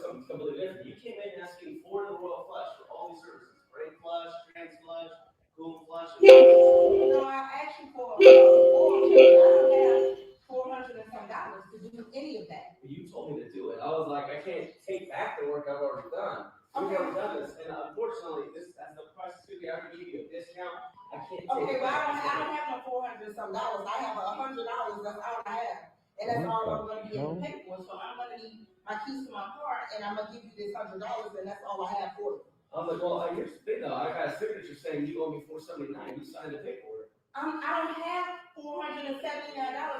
something completely different. You came in asking for the royal flush for all these services: brain flush, trans flush, cool flush. No, I asked you for oil change. I don't have $400 and some dollars to do any of that. You told me to do it. I was like, I can't take back the work I've already done. We've already done this, and unfortunately, this as the price is we already give you a discount. I can't take Okay, it well, back. I don't have no $400 and some dollars. I have $100. That's all I have, and that's all I'm going to be able to pay for. So I'm going to need my keys to my car, and I'm going to give you this $100, and that's all I have for you. I was like, well, here's the thing though. I got a signature saying you owe me $479. You signed the paperwork. I don't have $479.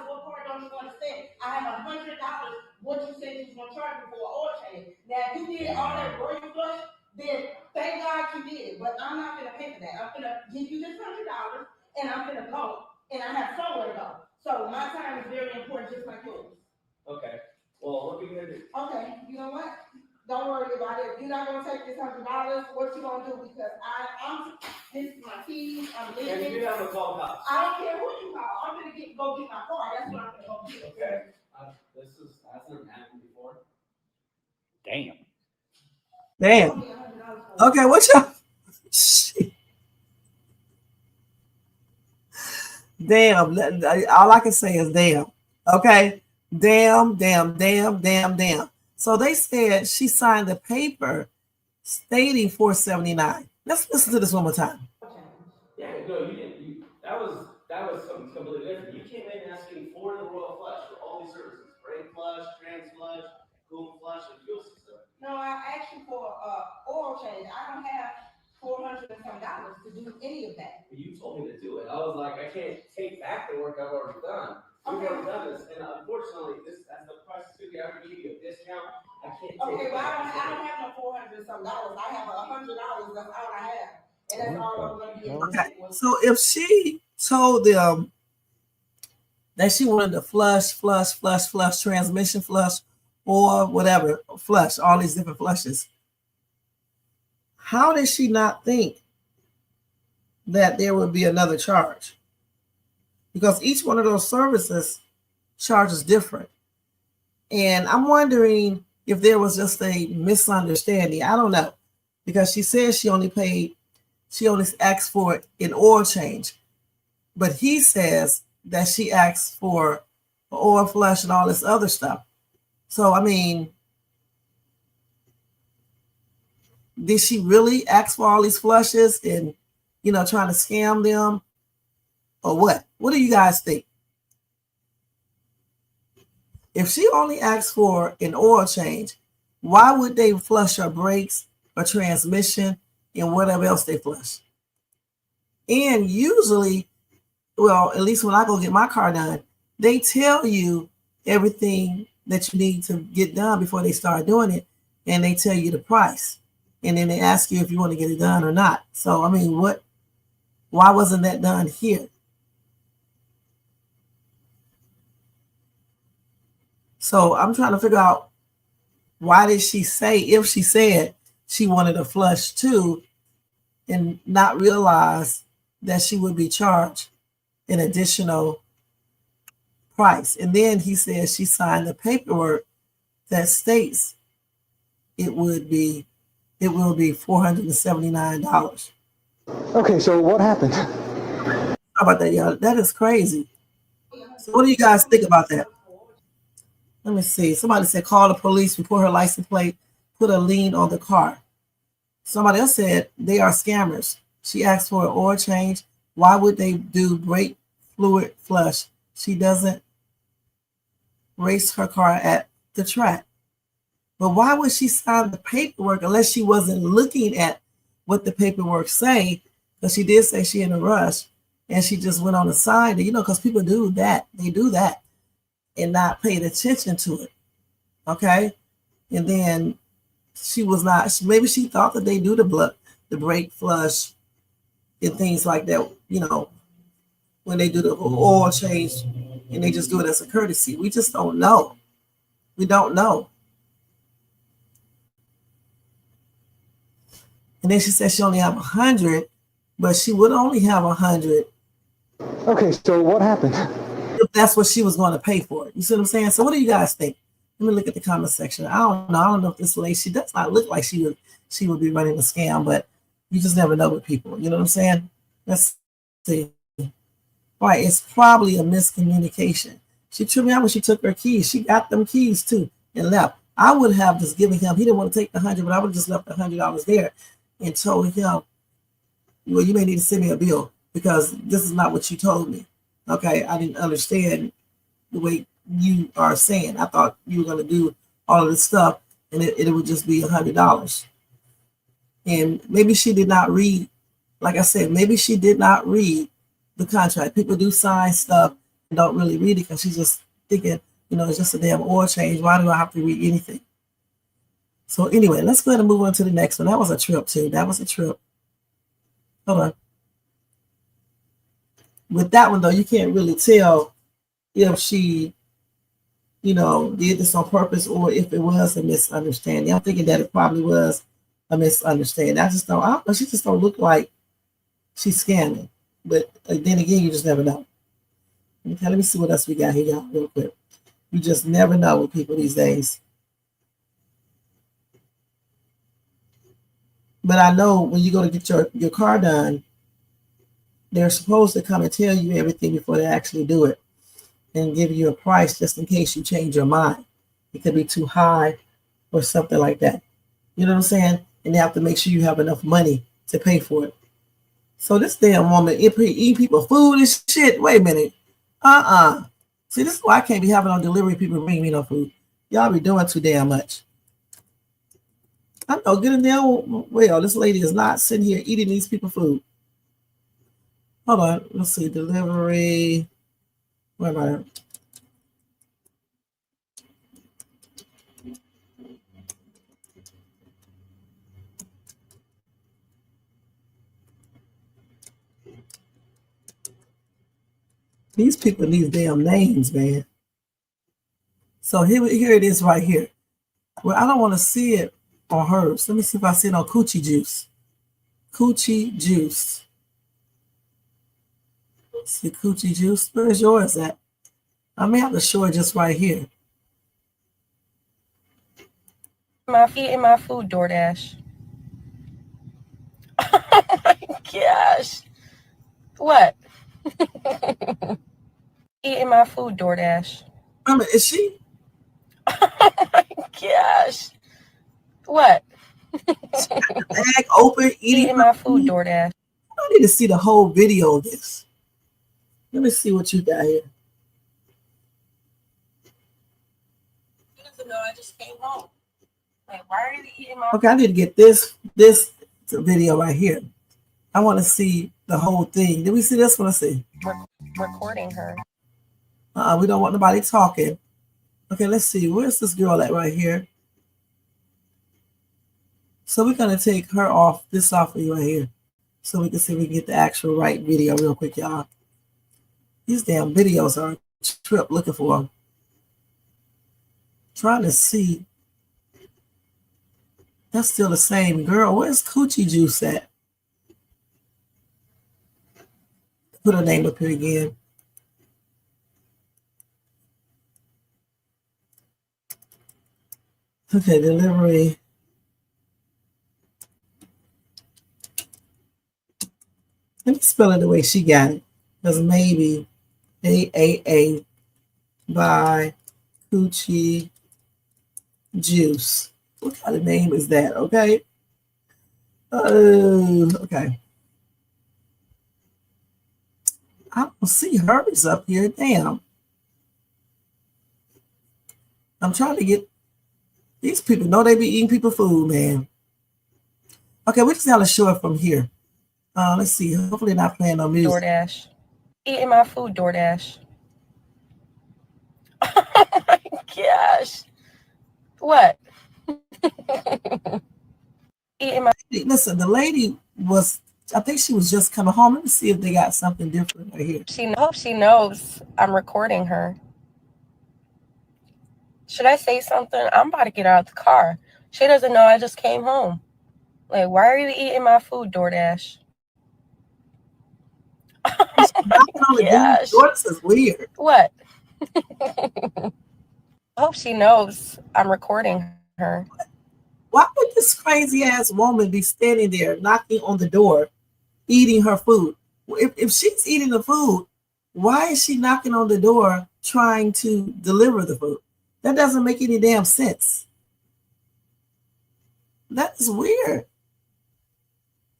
What part don't you understand? I have $100. What you said you was gonna charge me for an oil change. Now, if you did all that royal flush, then thank God you did. But I'm not gonna pay for that. I'm gonna give you this $100, and I'm gonna go, and I have somewhere to go. So my time is very important, just like yours. Okay. Well, what are we gonna do? Okay. You know what? Don't worry about it. If you're not gonna take this $100, what you gonna do? Because I'm this is my keys. I'm leaving. And you have a call house. I don't care who you call. I'm gonna go get my car. That's what I'm gonna go get. Okay. That's never happened before. Damn. Damn. Okay, what y'all? Damn. All I can say is damn. Okay. Damn, damn, damn, damn, damn. So they said she signed the paper stating $479. Let's listen to this one more time. Yeah, no, you didn't. That was something completely different. You came in asking for the royal flush for all these services: brain flush, trans flush, cool flush, and fuel system. No, I asked you for oil change. I don't have $400 and some dollars to do can't take back the work I've already done. We've already done this, and unfortunately, this as the price is gonna be, I would give you a discount. I can't take Okay, it well, back. I don't have no $400 and some dollars. I have $100. That's all I have, and that's all I'm gonna be able to Okay. take. Was- So if she told them that she wanted to flush, transmission flush, or whatever, flush, all these different flushes, how did she not think that there would be another charge? Because each one of those services charges different. And I'm wondering if there was just a misunderstanding. I don't know. Because she said she only asked for an oil change. But he says that she asked for oil flush and all this other stuff. So, I mean, did she really ask for all these flushes and, trying to scam them? Or what? What do you guys think? If she only asked for an oil change, why would they flush her brakes or transmission and whatever else they flush? And usually, well, at least when I go get my car done, they tell you everything that you need to get done before they start doing it, and they tell you the price. And then they ask you if you want to get it done or not. So, I mean, why wasn't that done here? So I'm trying to figure out, why did she say, if she said she wanted a flush too, and not realize that she would be charged an additional price? And then he says she signed the paperwork that states it will be $479. Okay, so what happened? How about that, y'all? That is crazy. So what do you guys think about that? Let me see. Somebody said call the police, report her license plate, put a lien on the car. Somebody else said they are scammers. She asked for an oil change. Why would they do brake fluid flush? She doesn't race her car at the track. But why would she sign the paperwork unless she wasn't looking at what the paperwork say? Because she did say she in a rush, and she just went on the side. Because people do that. They do that and not paid attention to it. Okay? And then she was not, maybe she thought that they do the brake flush and things like that, when they do the oil change, and they just do it as a courtesy. We just don't know. We don't know. And then she said she only have 100, but she would only have 100. Okay, so what happened? If that's what she was going to pay for it. You see what I'm saying? So what do you guys think? Let me look at the comment section. I don't know. I don't know if this lady, she does not look like she would be running a scam, but you just never know with people. You know what I'm saying? Let's see. All right, it's probably a miscommunication. She tripped me out when she took her keys. She got them keys too and left. I would have just given him, he didn't want to take the 100, but I would have just left the $100 there and told him, well, you may need to send me a bill because this is not what you told me. Okay, I didn't understand the way you are saying. I thought you were going to do all of this stuff and it would just be $100. And maybe she did not read, like I said, maybe she did not read the contract. People do sign stuff and don't really read it because she's just thinking, it's just a damn oil change. Why do I have to read anything? So anyway, let's go ahead and move on to the next one. That was a trip too. That was a trip. Hold on. With that one though, you can't really tell if she, did this on purpose or if it was a misunderstanding. I'm thinking that it probably was a misunderstanding. I don't know. She just don't look like she's scamming. But then again, you just never know. Okay, let me see what else we got here, y'all, real quick. You just never know with people these days. But I know when you go to get your car done, they're supposed to come and tell you everything before they actually do it and give you a price just in case you change your mind. It could be too high or something like that. You know what I'm saying? And they have to make sure you have enough money to pay for it. So this damn woman eat people food and shit. Wait a minute. See, this is why I can't be having on delivery people bring me no food. Y'all be doing too damn much. I know, get in there. Well, this lady is not sitting here eating these people food. Hold on. Let's see. Delivery. Where am I? These people need damn names, man. So here it is right here. Well, I don't want to see it on hers. Let me see if I see it on Coochie Juice. Coochie Juice. Let's see Coochie Juice. Where's yours at? I may have to show it just right here. Eating my food, DoorDash. Oh my gosh. What? Eating my food, DoorDash. I mean, is she? Oh my gosh. What? Bag open, Eating my food, DoorDash. I need to see the whole video of this. Let me see what you got here. He doesn't know I just came home. Like, why are you eating my Okay, I need to get this video right here. I want to see the whole thing. Did we see this one? Let's see. recording her? We don't want nobody talking. Okay, let's see. Where's this girl at right here? So we're going to take her off, this off of you right here. So we can see if we can get the actual right video real quick, y'all. These damn videos are a trip looking for them. Trying to see. That's still the same girl. Where's Coochie Juice at? Put her name up here again. Okay, delivery. Let me spell it the way she got it. Because maybe AAA by Coochie Juice. What kind of name is that? Okay. Okay. I don't see hers up here. Damn. I'm trying to get these people. Know they be eating people food, man. Okay, we just gotta show it from here. Let's see. Hopefully not playing no music. DoorDash. Eating my food, DoorDash. Oh my gosh. What? Eating my Listen, the lady was, I think she was just coming home. Let me see if they got something different right here. hope she knows I'm recording her. Should I say something? I'm about to get out of the car. She doesn't know I just came home. Like, why are you eating my food, DoorDash? Oh my gosh. This is weird. What? I hope she knows I'm recording her. Why would this crazy ass woman be standing there knocking on the door, eating her food? If she's eating the food, why is she knocking on the door trying to deliver the food? That doesn't make any damn sense. That is weird.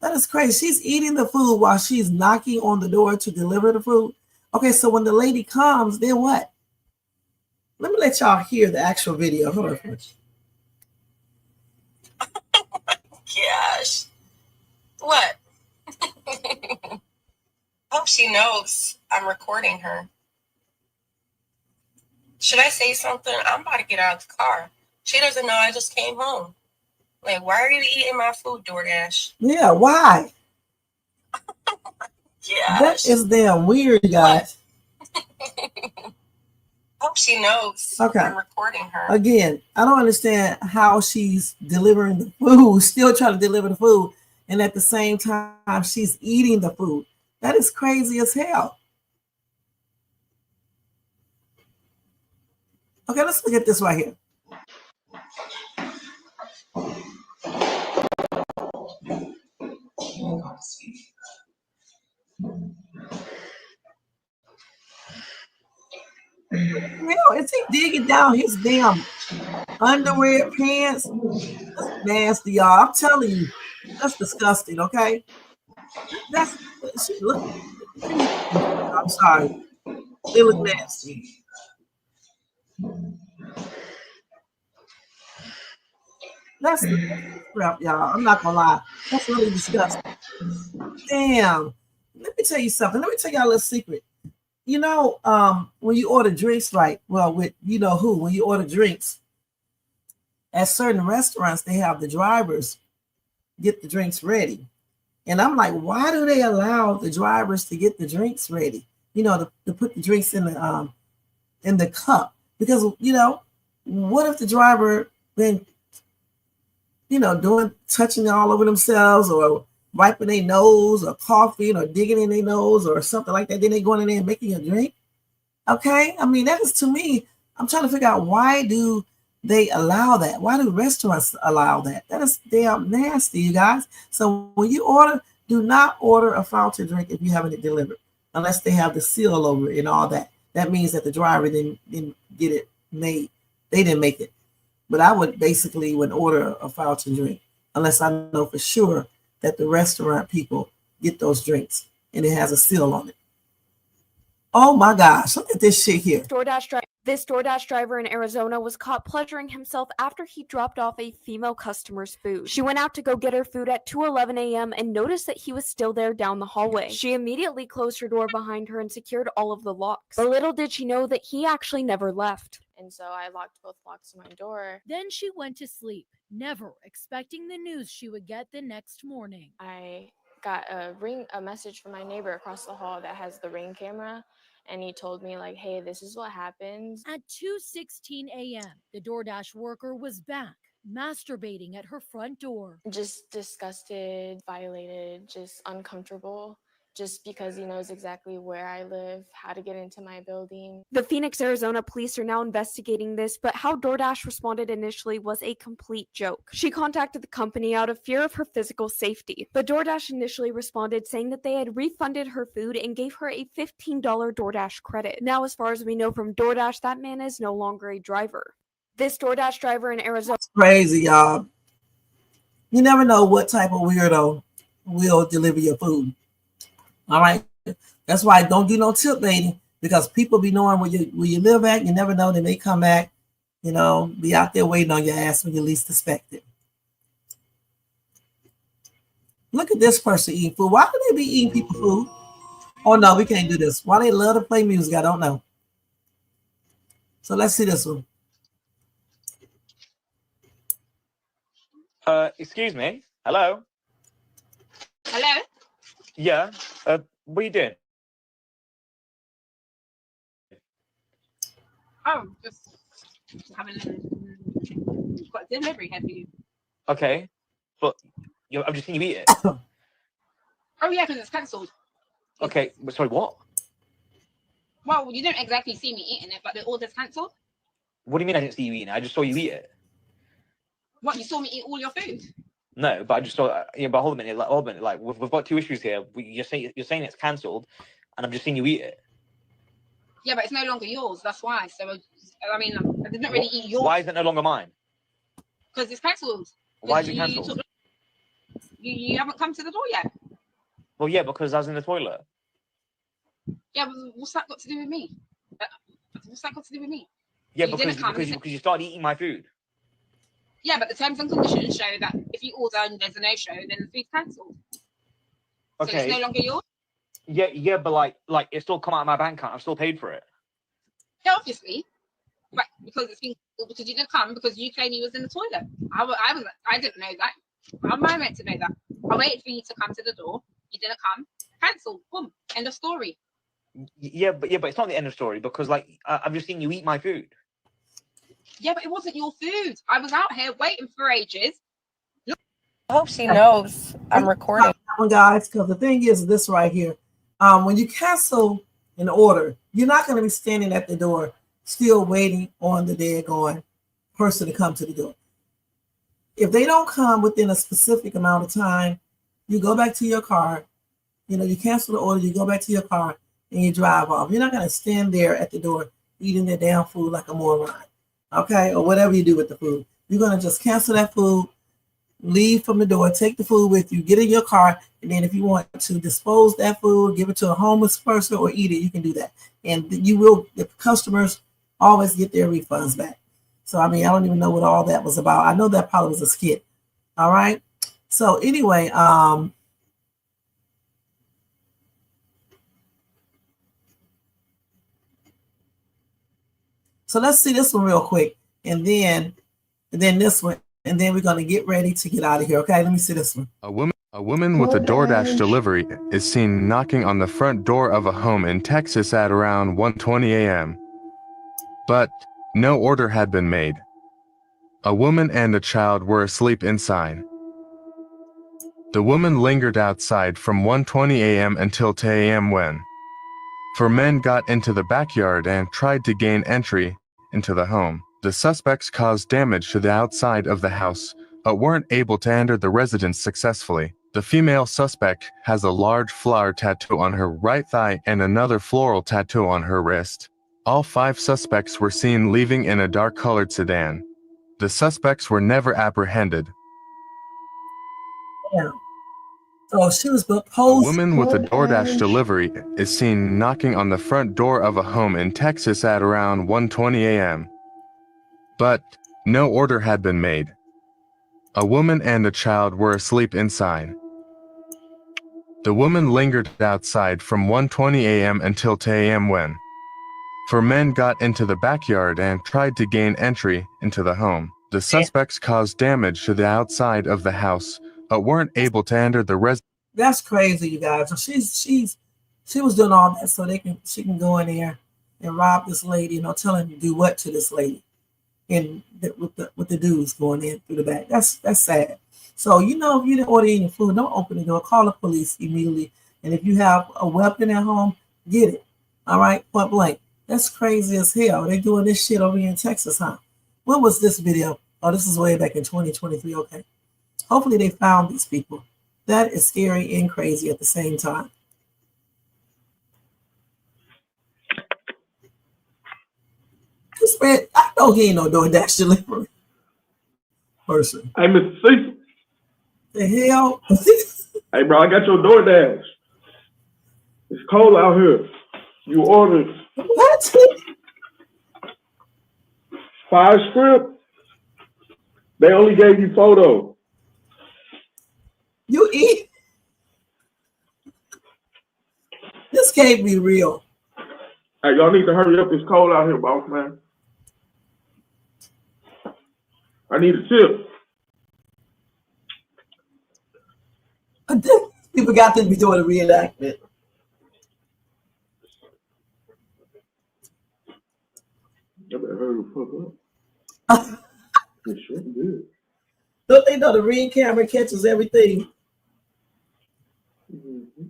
That is crazy. She's eating the food while she's knocking on the door to deliver the food. Okay, so when the lady comes, then what? Let me let y'all hear the actual video. Hold on. Gosh. What? Hope she knows I'm recording her. Should I say something? I'm about to get out of the car. She doesn't know I just came home. Like, why are you eating my food, DoorDash? Yeah, why? Yeah. That is damn weird, guys. Hope she knows Okay. I'm recording her. Again, I don't understand how she's delivering the food, still trying to deliver the food, and at the same time, she's eating the food. That is crazy as hell. Okay, let's look at this right here. Hell, is he digging down his damn underwear pants? That's nasty, y'all. I'm telling you, that's disgusting. Okay, that's look. I'm sorry, they look nasty. That's crap, y'all. I'm not gonna lie. That's really disgusting. Damn. Let me tell you something. Let me tell y'all a little secret. You know, when you order drinks, right? Well, with you know who, when you order drinks at certain restaurants, they have the drivers get the drinks ready. And I'm like, why do they allow the drivers to get the drinks ready? You know, to put the drinks in the cup. Because, you know, what if the driver been, you know, touching all over themselves or wiping their nose or coughing or digging in their nose or something like that. Then they going in there and making a drink. Okay. I mean, that is, to me, I'm trying to figure out, why do they allow that? Why do restaurants allow that? That is damn nasty, you guys. So when you order, do not order a fountain drink if you haven't it delivered, unless they have the seal over it and all that. That means that the driver didn't get it made. They didn't make it. But I would basically order a fountain drink unless I know for sure that the restaurant people get those drinks and it has a seal on it. Oh my gosh, look at this shit here. This DoorDash driver in Arizona was caught pleasuring himself after he dropped off a female customer's food. She went out to go get her food at 2:11 a.m. and noticed that he was still there down the hallway. She immediately closed her door behind her and secured all of the locks. But little did she know that he actually never left. And so I locked both locks of my door. Then she went to sleep, never expecting the news she would get the next morning. I got a message from my neighbor across the hall that has the Ring camera. And he told me, like, hey, this is what happened. At 2:16 a.m., the DoorDash worker was back, masturbating at her front door. Just disgusted, violated, just uncomfortable, just because he knows exactly where I live, how to get into my building. The Phoenix, Arizona police are now investigating this, but how DoorDash responded initially was a complete joke. She contacted the company out of fear of her physical safety, but DoorDash initially responded saying that they had refunded her food and gave her a $15 DoorDash credit. Now, as far as we know from DoorDash, that man is no longer a driver. This DoorDash driver in Arizona... It's crazy, y'all. You never know what type of weirdo will deliver your food. All right. That's why don't do no tip, lady, because people be knowing where you live at. You never know. They may come back, you know, be out there waiting on your ass when you least expect it. Look at this person eating food. Why do they be eating people's food? Oh, no, we can't do this. Why they love to play music, I don't know. So let's see this one. Excuse me. Hello? Hello? Yeah. What are you doing? Oh, just having got delivery here for you. Okay. But I've just seen you eat it. Oh, yeah, because it's cancelled. Okay. But sorry, what? Well, you don't exactly see me eating it, but the order's cancelled. What do you mean I didn't see you eating it? I just saw you eat it. What, you saw me eat all your food? No, but I just saw. Yeah, but hold a minute. Like, we've got two issues here. You're saying it's cancelled, and I've just seen you eat it. Yeah, but it's no longer yours. That's why. So I mean, I didn't really eat yours. Why is it no longer mine? Because it's cancelled. Why is it cancelled? You haven't come to the door yet. Well, yeah, because I was in the toilet. Yeah, but what's that got to do with me? What's that got to do with me? Yeah, because you started eating my food. Yeah, but the terms and conditions show that if you order and there's a no-show, then the food's cancelled. Okay. So it's no longer yours? Yeah, but like it's still come out of my bank account. I've still paid for it. Yeah, obviously. Right, because you didn't come because you claimed you was in the toilet. I didn't know that. How am I meant to know that? I waited for you to come to the door. You didn't come. Cancelled. Boom. End of story. Yeah, but it's not the end of story because like I've just seen you eat my food. Yeah, but it wasn't your food. I was out here waiting for ages. I hope she knows I'm recording. Guys, because the thing is this right here. When you cancel an order, you're not going to be standing at the door still waiting on the daggone person to come to the door. If they don't come within a specific amount of time, you go back to your car. You know, you cancel the order, you go back to your car, and you drive off. You're not going to stand there at the door eating their damn food like a moron. Okay, or whatever you do with the food. You're going to just cancel that food, leave from the door, take the food with you, get in your car, and then if you want to dispose that food, give it to a homeless person or eat it, you can do that. And the customers always get their refunds back. So, I mean, I don't even know what all that was about. I know that probably was a skit. All right. So anyway, So let's see this one real quick, and then this one, and then we're gonna get ready to get out of here. Okay, let me see this one. A woman with a DoorDash delivery is seen knocking on the front door of a home in Texas at around 1:20 a.m. But no order had been made. A woman and a child were asleep inside. The woman lingered outside from 1:20 a.m. until 2 a.m. when 4 men got into the backyard and tried to gain entry into the home. The suspects caused damage to the outside of the house, but weren't able to enter the residence successfully. The female suspect has a large flower tattoo on her right thigh and another floral tattoo on her wrist. All 5 suspects were seen leaving in a dark-colored sedan. The suspects were never apprehended. Yeah. So she was A proposed. woman with a DoorDash delivery is seen knocking on the front door of a home in Texas at around 1:20 a.m. But no order had been made. A woman and a child were asleep inside. The woman lingered outside from 1:20 a.m. until 2 a.m. when 4 men got into the backyard and tried to gain entry into the home. The suspects caused damage to the outside of the house, but weren't able to enter the residence. That's crazy, you guys. So she was doing all that so she can go in there and rob this lady, tell her to do what to this lady, and with the dudes going in through the back. That's sad. So if you didn't order any food, don't open the door. Call the police immediately. And if you have a weapon at home, get it. All right, point blank. That's crazy as hell. They doing this shit over here in Texas, huh? When was this video? Oh, this is way back in 2023. Okay. Hopefully they found these people. That is scary and crazy at the same time. This man, I know he ain't no DoorDash delivery person. Hey, Mr. Cecil. The hell? Hey, bro, I got your DoorDash. It's cold out here. You ordered what? 5 script. They only gave you photo. You eat? This can't be real. Hey, y'all need to hurry up. It's cold out here, boss man. I need a tip. People got to be doing a reenactment. I better hurry the fuck up. It sure did. Don't they know the ring camera catches everything? Mm-hmm.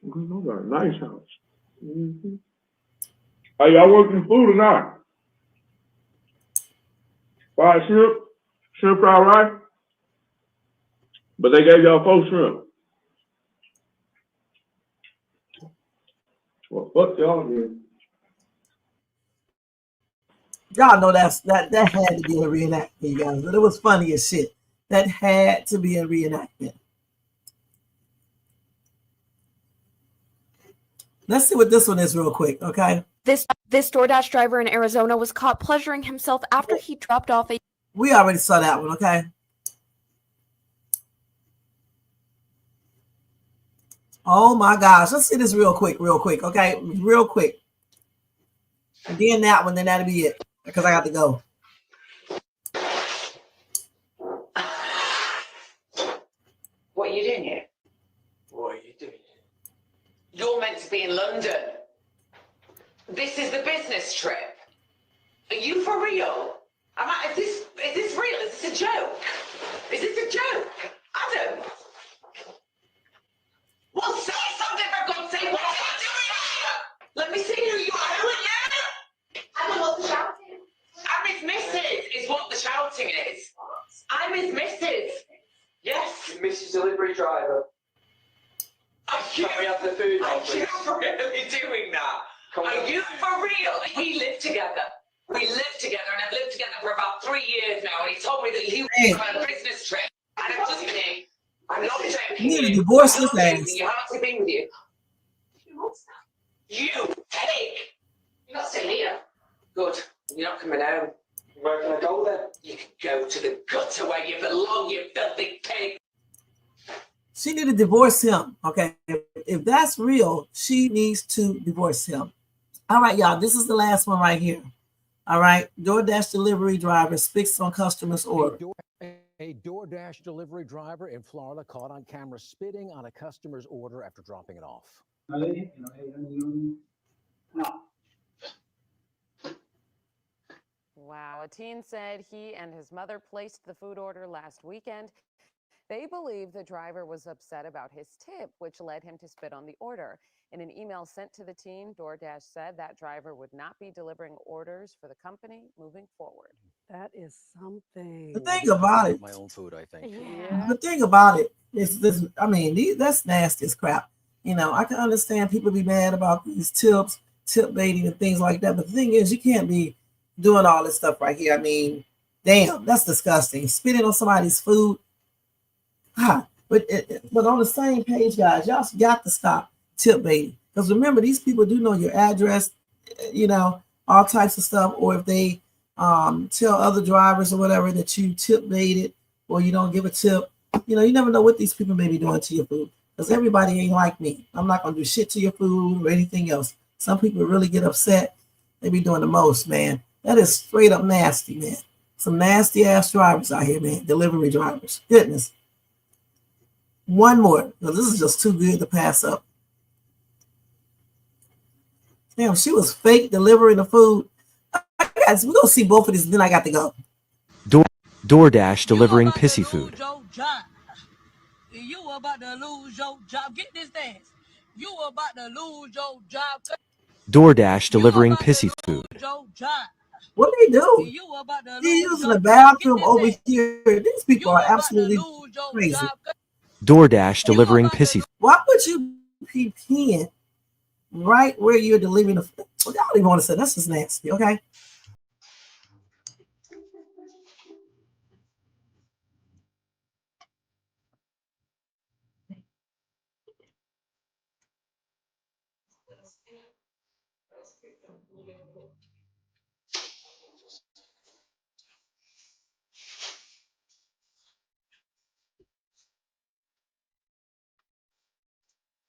We got a nice house. Mm-hmm. Are y'all working food or not? 5 shrimp fried rice. But they gave y'all 4 shrimp. Well, fuck y'all then. Y'all know that had to be a reenactment, you guys. But it was funny as shit. That had to be a reenactment. Let's see what this one is real quick, okay? This DoorDash driver in Arizona was caught pleasuring himself after he dropped off a... We already saw that one, okay? Oh my gosh. Let's see this real quick, okay? Real quick. And then that one, then that'll be it. Because I got to go. What are you doing here? What are you doing here? You're meant to be in London. This is the business trip. Are you for real? Is this real? Is this a joke? Is this a joke? Adam! Well, say something for God's sake. What are you doing here? Let me see who you are. Who are you? I don't know what the shouting. I'm his missus, is what the shouting is. I'm his missus. Yes. Mrs. Delivery Driver. Are you have the food Are on, please? you really doing that? Are you for real? We live together. We live together, and I've lived together for about 3 years now, and he told me that he was on a business trip. And I'm just kidding. I'm not joking. You need to divorce his ass. You haven't to be with you. You pig! You're not staying here. Good. You're not coming home. Where can I go then? You can go to the gutter where you belong, you filthy pig. She need to divorce him. Okay. If that's real, she needs to divorce him. All right, y'all. This is the last one right here. All right. DoorDash delivery driver spits on customer's order. A DoorDash delivery driver in Florida caught on camera spitting on a customer's order after dropping it off. Wow, a teen said he and his mother placed the food order last weekend. They believe the driver was upset about his tip, which led him to spit on the order. In an email sent to the teen, DoorDash said that driver would not be delivering orders for the company moving forward. That is something. The thing about it, My own food, I think. Yeah. the thing about it is this. I mean, that's nasty as crap. You know, I can understand people be mad about these tips, tip baiting, and things like that. But the thing is, you can't be doing all this stuff right here. I mean, damn, that's disgusting. Spitting on somebody's food. But on the same page, guys, y'all got to stop tip baiting. Because remember, these people do know your address, you know, all types of stuff. Or if they tell other drivers or whatever that you tip baited or you don't give a tip, you know, you never know what these people may be doing to your food. Because everybody ain't like me. I'm not going to do shit to your food or anything else. Some people really get upset. They be doing the most, man. That is straight up nasty, man. Some nasty ass drivers out here, man. Delivery drivers. Goodness. One more, because this is just too good to pass up. Damn, she was fake delivering the food. Guys, we're going to see both of these, and then I got to go. DoorDash delivering pissy food. You about to lose your job. Get this dance. You about to lose your job. DoorDash delivering pissy food. What do they do? They're using the bathroom over here. These people are absolutely crazy. DoorDash delivering pissy food. Why would you be peeing right where you're delivering the food? I don't even want to say that's just nasty, okay?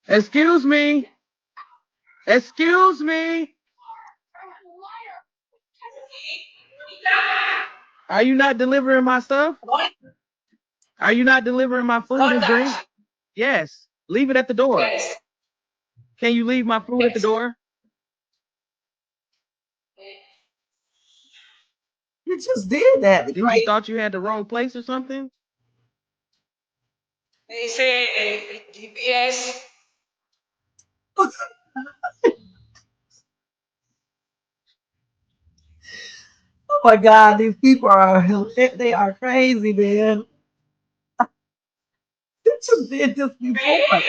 Excuse me. Excuse me. Are you not delivering my stuff? Are you not delivering my food and drink? Yes. Leave it at the door. Yes. Can you leave my food at the door? You just did that. Did you thought you had the wrong place or something? They say GPS. Oh my God, these people they are crazy, man. They just did this before.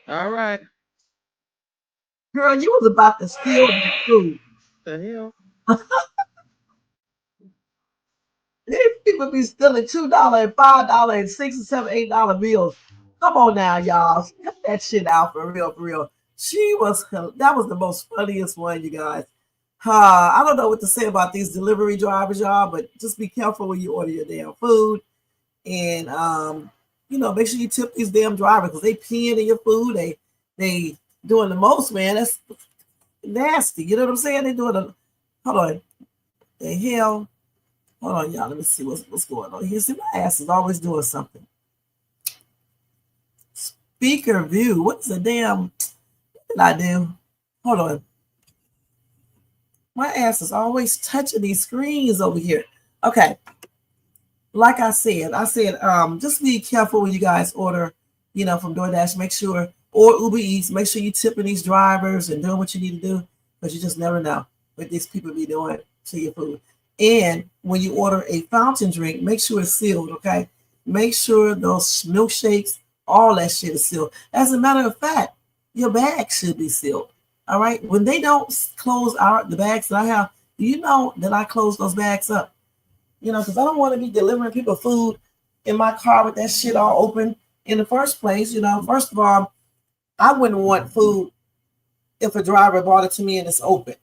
All right. Girl, you was about to steal that food. The hell? These people be stealing $2 and $5 and $6 and $7, $8 bills. Come on now, y'all. Cut that shit out for real, for real. That was the most funniest one, you guys. I don't know what to say about these delivery drivers, y'all, but just be careful when you order your damn food. And you know, make sure you tip these damn drivers because they peeing in your food. They doing the most, man. That's nasty. You know what I'm saying? They doing hold on. The hell. Hold on, y'all. Let me see what's going on here. See, my ass is always doing something. Speaker view. What's the damn? What did I do? Hold on. My ass is always touching these screens over here. Okay. Like I said, just be careful when you guys order, you know, from DoorDash. Make sure, or Uber Eats, make sure you tipping these drivers and doing what you need to do, because you just never know what these people be doing to your food. And when you order a fountain drink, make sure it's sealed, okay? Make sure those milkshakes, all that shit is sealed. As a matter of fact, your bag should be sealed, all right? When they don't close the bags that I have, you know that I close those bags up, you know, because I don't want to be delivering people food in my car with that shit all open in the first place. You know, first of all, I wouldn't want food if a driver brought it to me and it's open.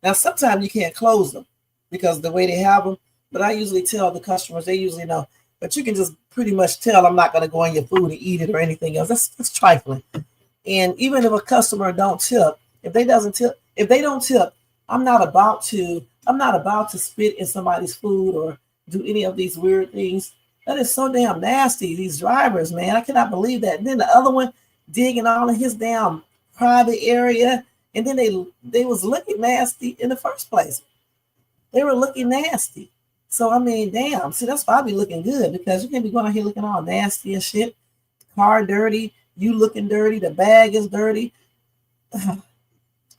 Now, sometimes you can't close them because the way they have them, But I usually tell the customers, they usually know. But you can just pretty much tell I'm not going to go in your food and eat it or anything else. That's trifling. And even if a customer don't tip, if they don't tip, I'm not about to spit in somebody's food or do any of these weird things. That is so damn nasty. These drivers, man, I cannot believe that. And then the other one digging all in his damn private area, and then they was looking nasty in the first place. They were looking nasty. So I mean, damn. See, that's why I be looking good, because you can't be going out here looking all nasty and shit. Car dirty, you looking dirty, the bag is dirty. I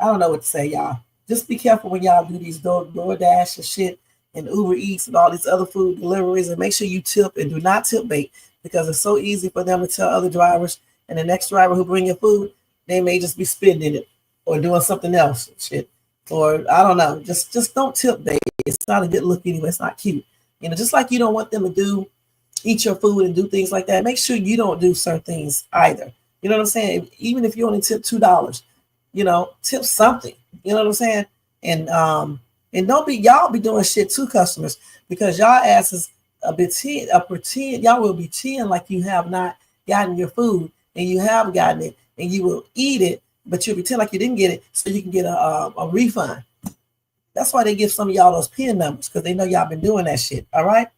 don't know what to say, y'all. Just be careful when y'all do these DoorDash and shit and Uber Eats and all these other food deliveries, and make sure you tip and do not tip bait, because it's so easy for them to tell other drivers, and the next driver who bring your food, they may just be spitting in it or doing something else, shit. Or I don't know, just don't tip bait. It's not a good look anyway. It's not cute. You know, just like you don't want them to eat your food and do things like that, make sure you don't do certain things either. You know what I'm saying? Even if you only tip $2, you know, tip something. You know what I'm saying? And don't be y'all be doing shit to customers, because y'all asses pretend y'all will be pretend like you have not gotten your food, and you have gotten it, and you will eat it, but you pretend like you didn't get it so you can get a refund. That's why they give some of y'all those PIN numbers, because they know y'all been doing that shit. All right,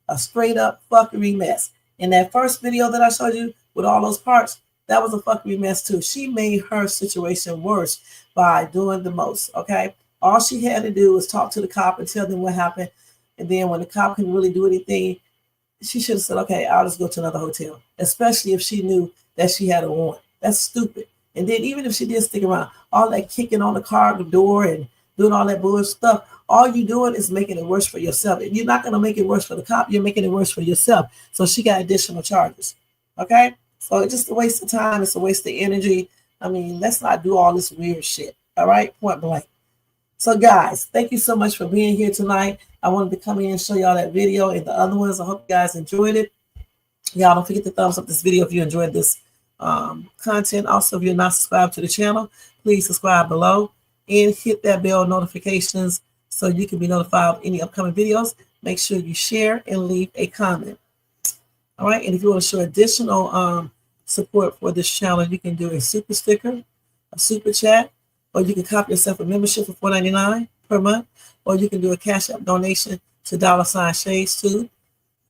a straight up fuckery mess. In that first video that I showed you with all those parts, that was a fuckery mess too. She made her situation worse by doing the most. Okay, all she had to do was talk to the cop and tell them what happened, and then when the cop couldn't really do anything, she should have said, "Okay, I'll just go to another hotel." Especially if she knew that she had a warrant. That's stupid. And then even if she did stick around, all that kicking on the car door and doing all that bullshit stuff, all you doing is making it worse for yourself. You're not going to make it worse for the cop. You're making it worse for yourself. So she got additional charges. Okay? So it's just a waste of time. It's a waste of energy. I mean, let's not do all this weird shit. All right? Point blank. So guys, thank you so much for being here tonight. I wanted to come in and show y'all that video and the other ones. I hope you guys enjoyed it. Y'all don't forget to thumbs up this video if you enjoyed this content. Also, if you're not subscribed to the channel, please subscribe below and hit that bell notifications so you can be notified of any upcoming videos. Make sure you share and leave a comment. All right, and if you want to show additional support for this channel, you can do a super sticker, a super chat, or you can copy yourself a membership for $4.99 per month, or you can do a Cash App donation to $Shades2,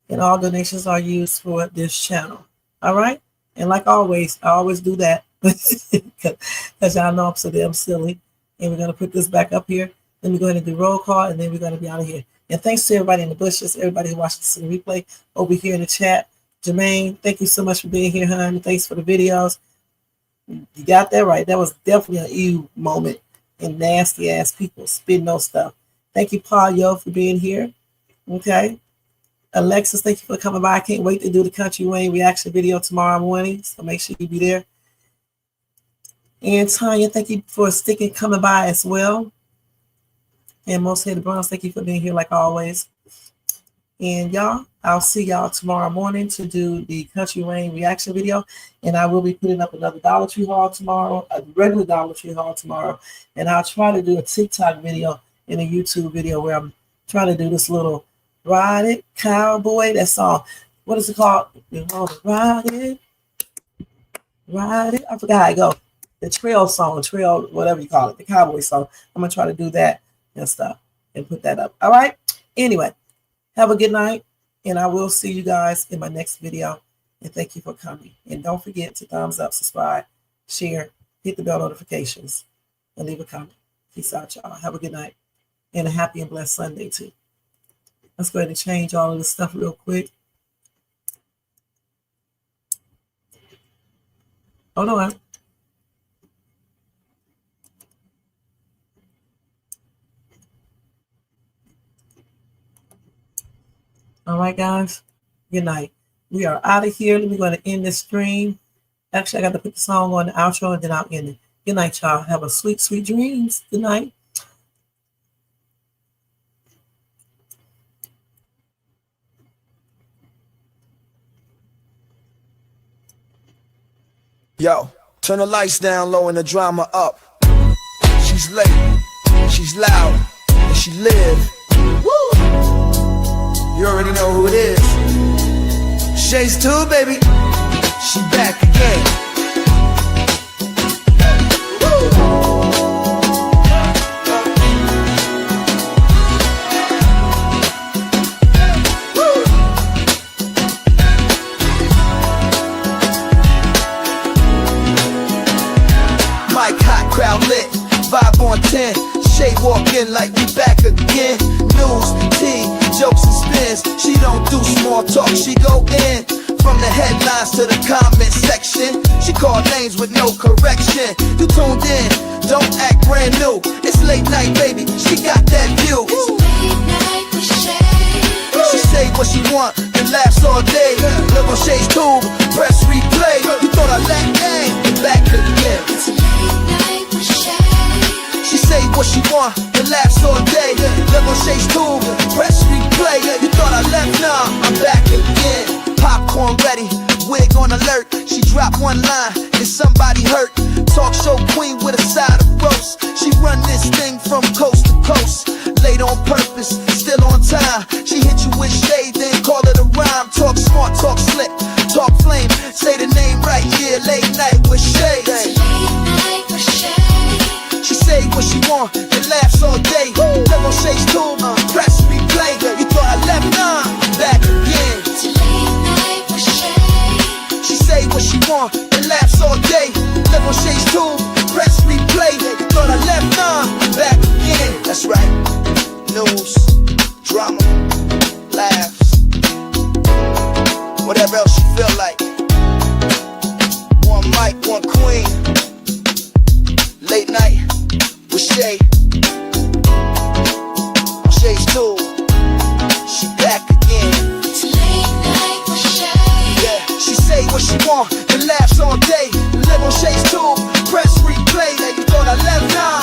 and all donations are used for this channel. All right, and like always, I always do that because y'all know I'm so damn silly. And we're going to put this back up here. Then we're going to do roll call, and then we're going to be out of here. And thanks to everybody in the bushes, everybody who watched this in the replay over here in the chat. Jermaine, thank you so much for being here, honey. Thanks for the videos. You got that right. That was definitely an ew moment. And nasty ass people spitting no stuff. Thank you, Paul Yo, for being here. Okay. Alexis, thank you for coming by. I can't wait to do the Country Wayne reaction video tomorrow morning. So make sure you be there. And Tanya, thank you for coming by as well. And Most Hated Bronze, thank you for being here like always. And y'all, I'll see y'all tomorrow morning to do the Country Wayne reaction video. And I will be putting up another Dollar Tree haul tomorrow, a regular Dollar Tree haul tomorrow. And I'll try to do a TikTok video and a YouTube video where I'm trying to do this little Ride It, Cowboy, that song. What is it called? Ride It. I forgot how it goes. The trail song, trail, whatever you call it, the cowboy song. I'm going to try to do that and stuff and put that up. All right? Anyway, have a good night, and I will see you guys in my next video. And thank you for coming. And don't forget to thumbs up, subscribe, share, hit the bell notifications, and leave a comment. Peace out, y'all. Have a good night and a happy and blessed Sunday, too. Let's go ahead and change all of this stuff real quick. Hold on. All right, guys. Good night. We are out of here. We're going to end this stream. Actually, I got to put the song on the outro, and then I'll end it. Good night, y'all. Have a sweet, sweet dreams. Good night. Yo, turn the lights down low and the drama up. She's late, she's loud, and she live. Woo! You already know who it is. Shay's too, baby. She back again. Mic hot, crowd lit, vibe on 10. Shay walk in like we back again. News, tea, jokes and spins. She don't do small talk, she go in. From the headlines to the comment section, she call names with no correction. You tuned in, don't act brand new. It's late night, baby, she got that view. She say what she want and laughs all day. Look on Shay's tube, press replay. You thought I lacked game, back again. She say what she want and laughs all day. Look on Shay's tube, press replay. You thought I left, nah, I'm back again. Popcorn ready, wig on alert. She dropped one line, is somebody hurt? Talk show queen with a side of roast. She run this thing from coast to coast. Late on purpose, still on time. She hit you with shade, then call it a rhyme. Talk smart, talk slick, talk flame. Say the name right, yeah, late night with Shay. She say what she want and laughs all day. Live on Shay's tube, press replay. You thought I left, nah, I'm back again. She say what she want and laughs all day. Live on Shay's tube, press replay. You thought I left, nah, I'm back again. That's right. News, drama, laughs, whatever else you feel like. One mic, one queen. Late night with Shay. On Shay's tube, she back again. Yeah, she say what she want and laughs all day. Live on Shay's tube, press replay. You thought I left, nah,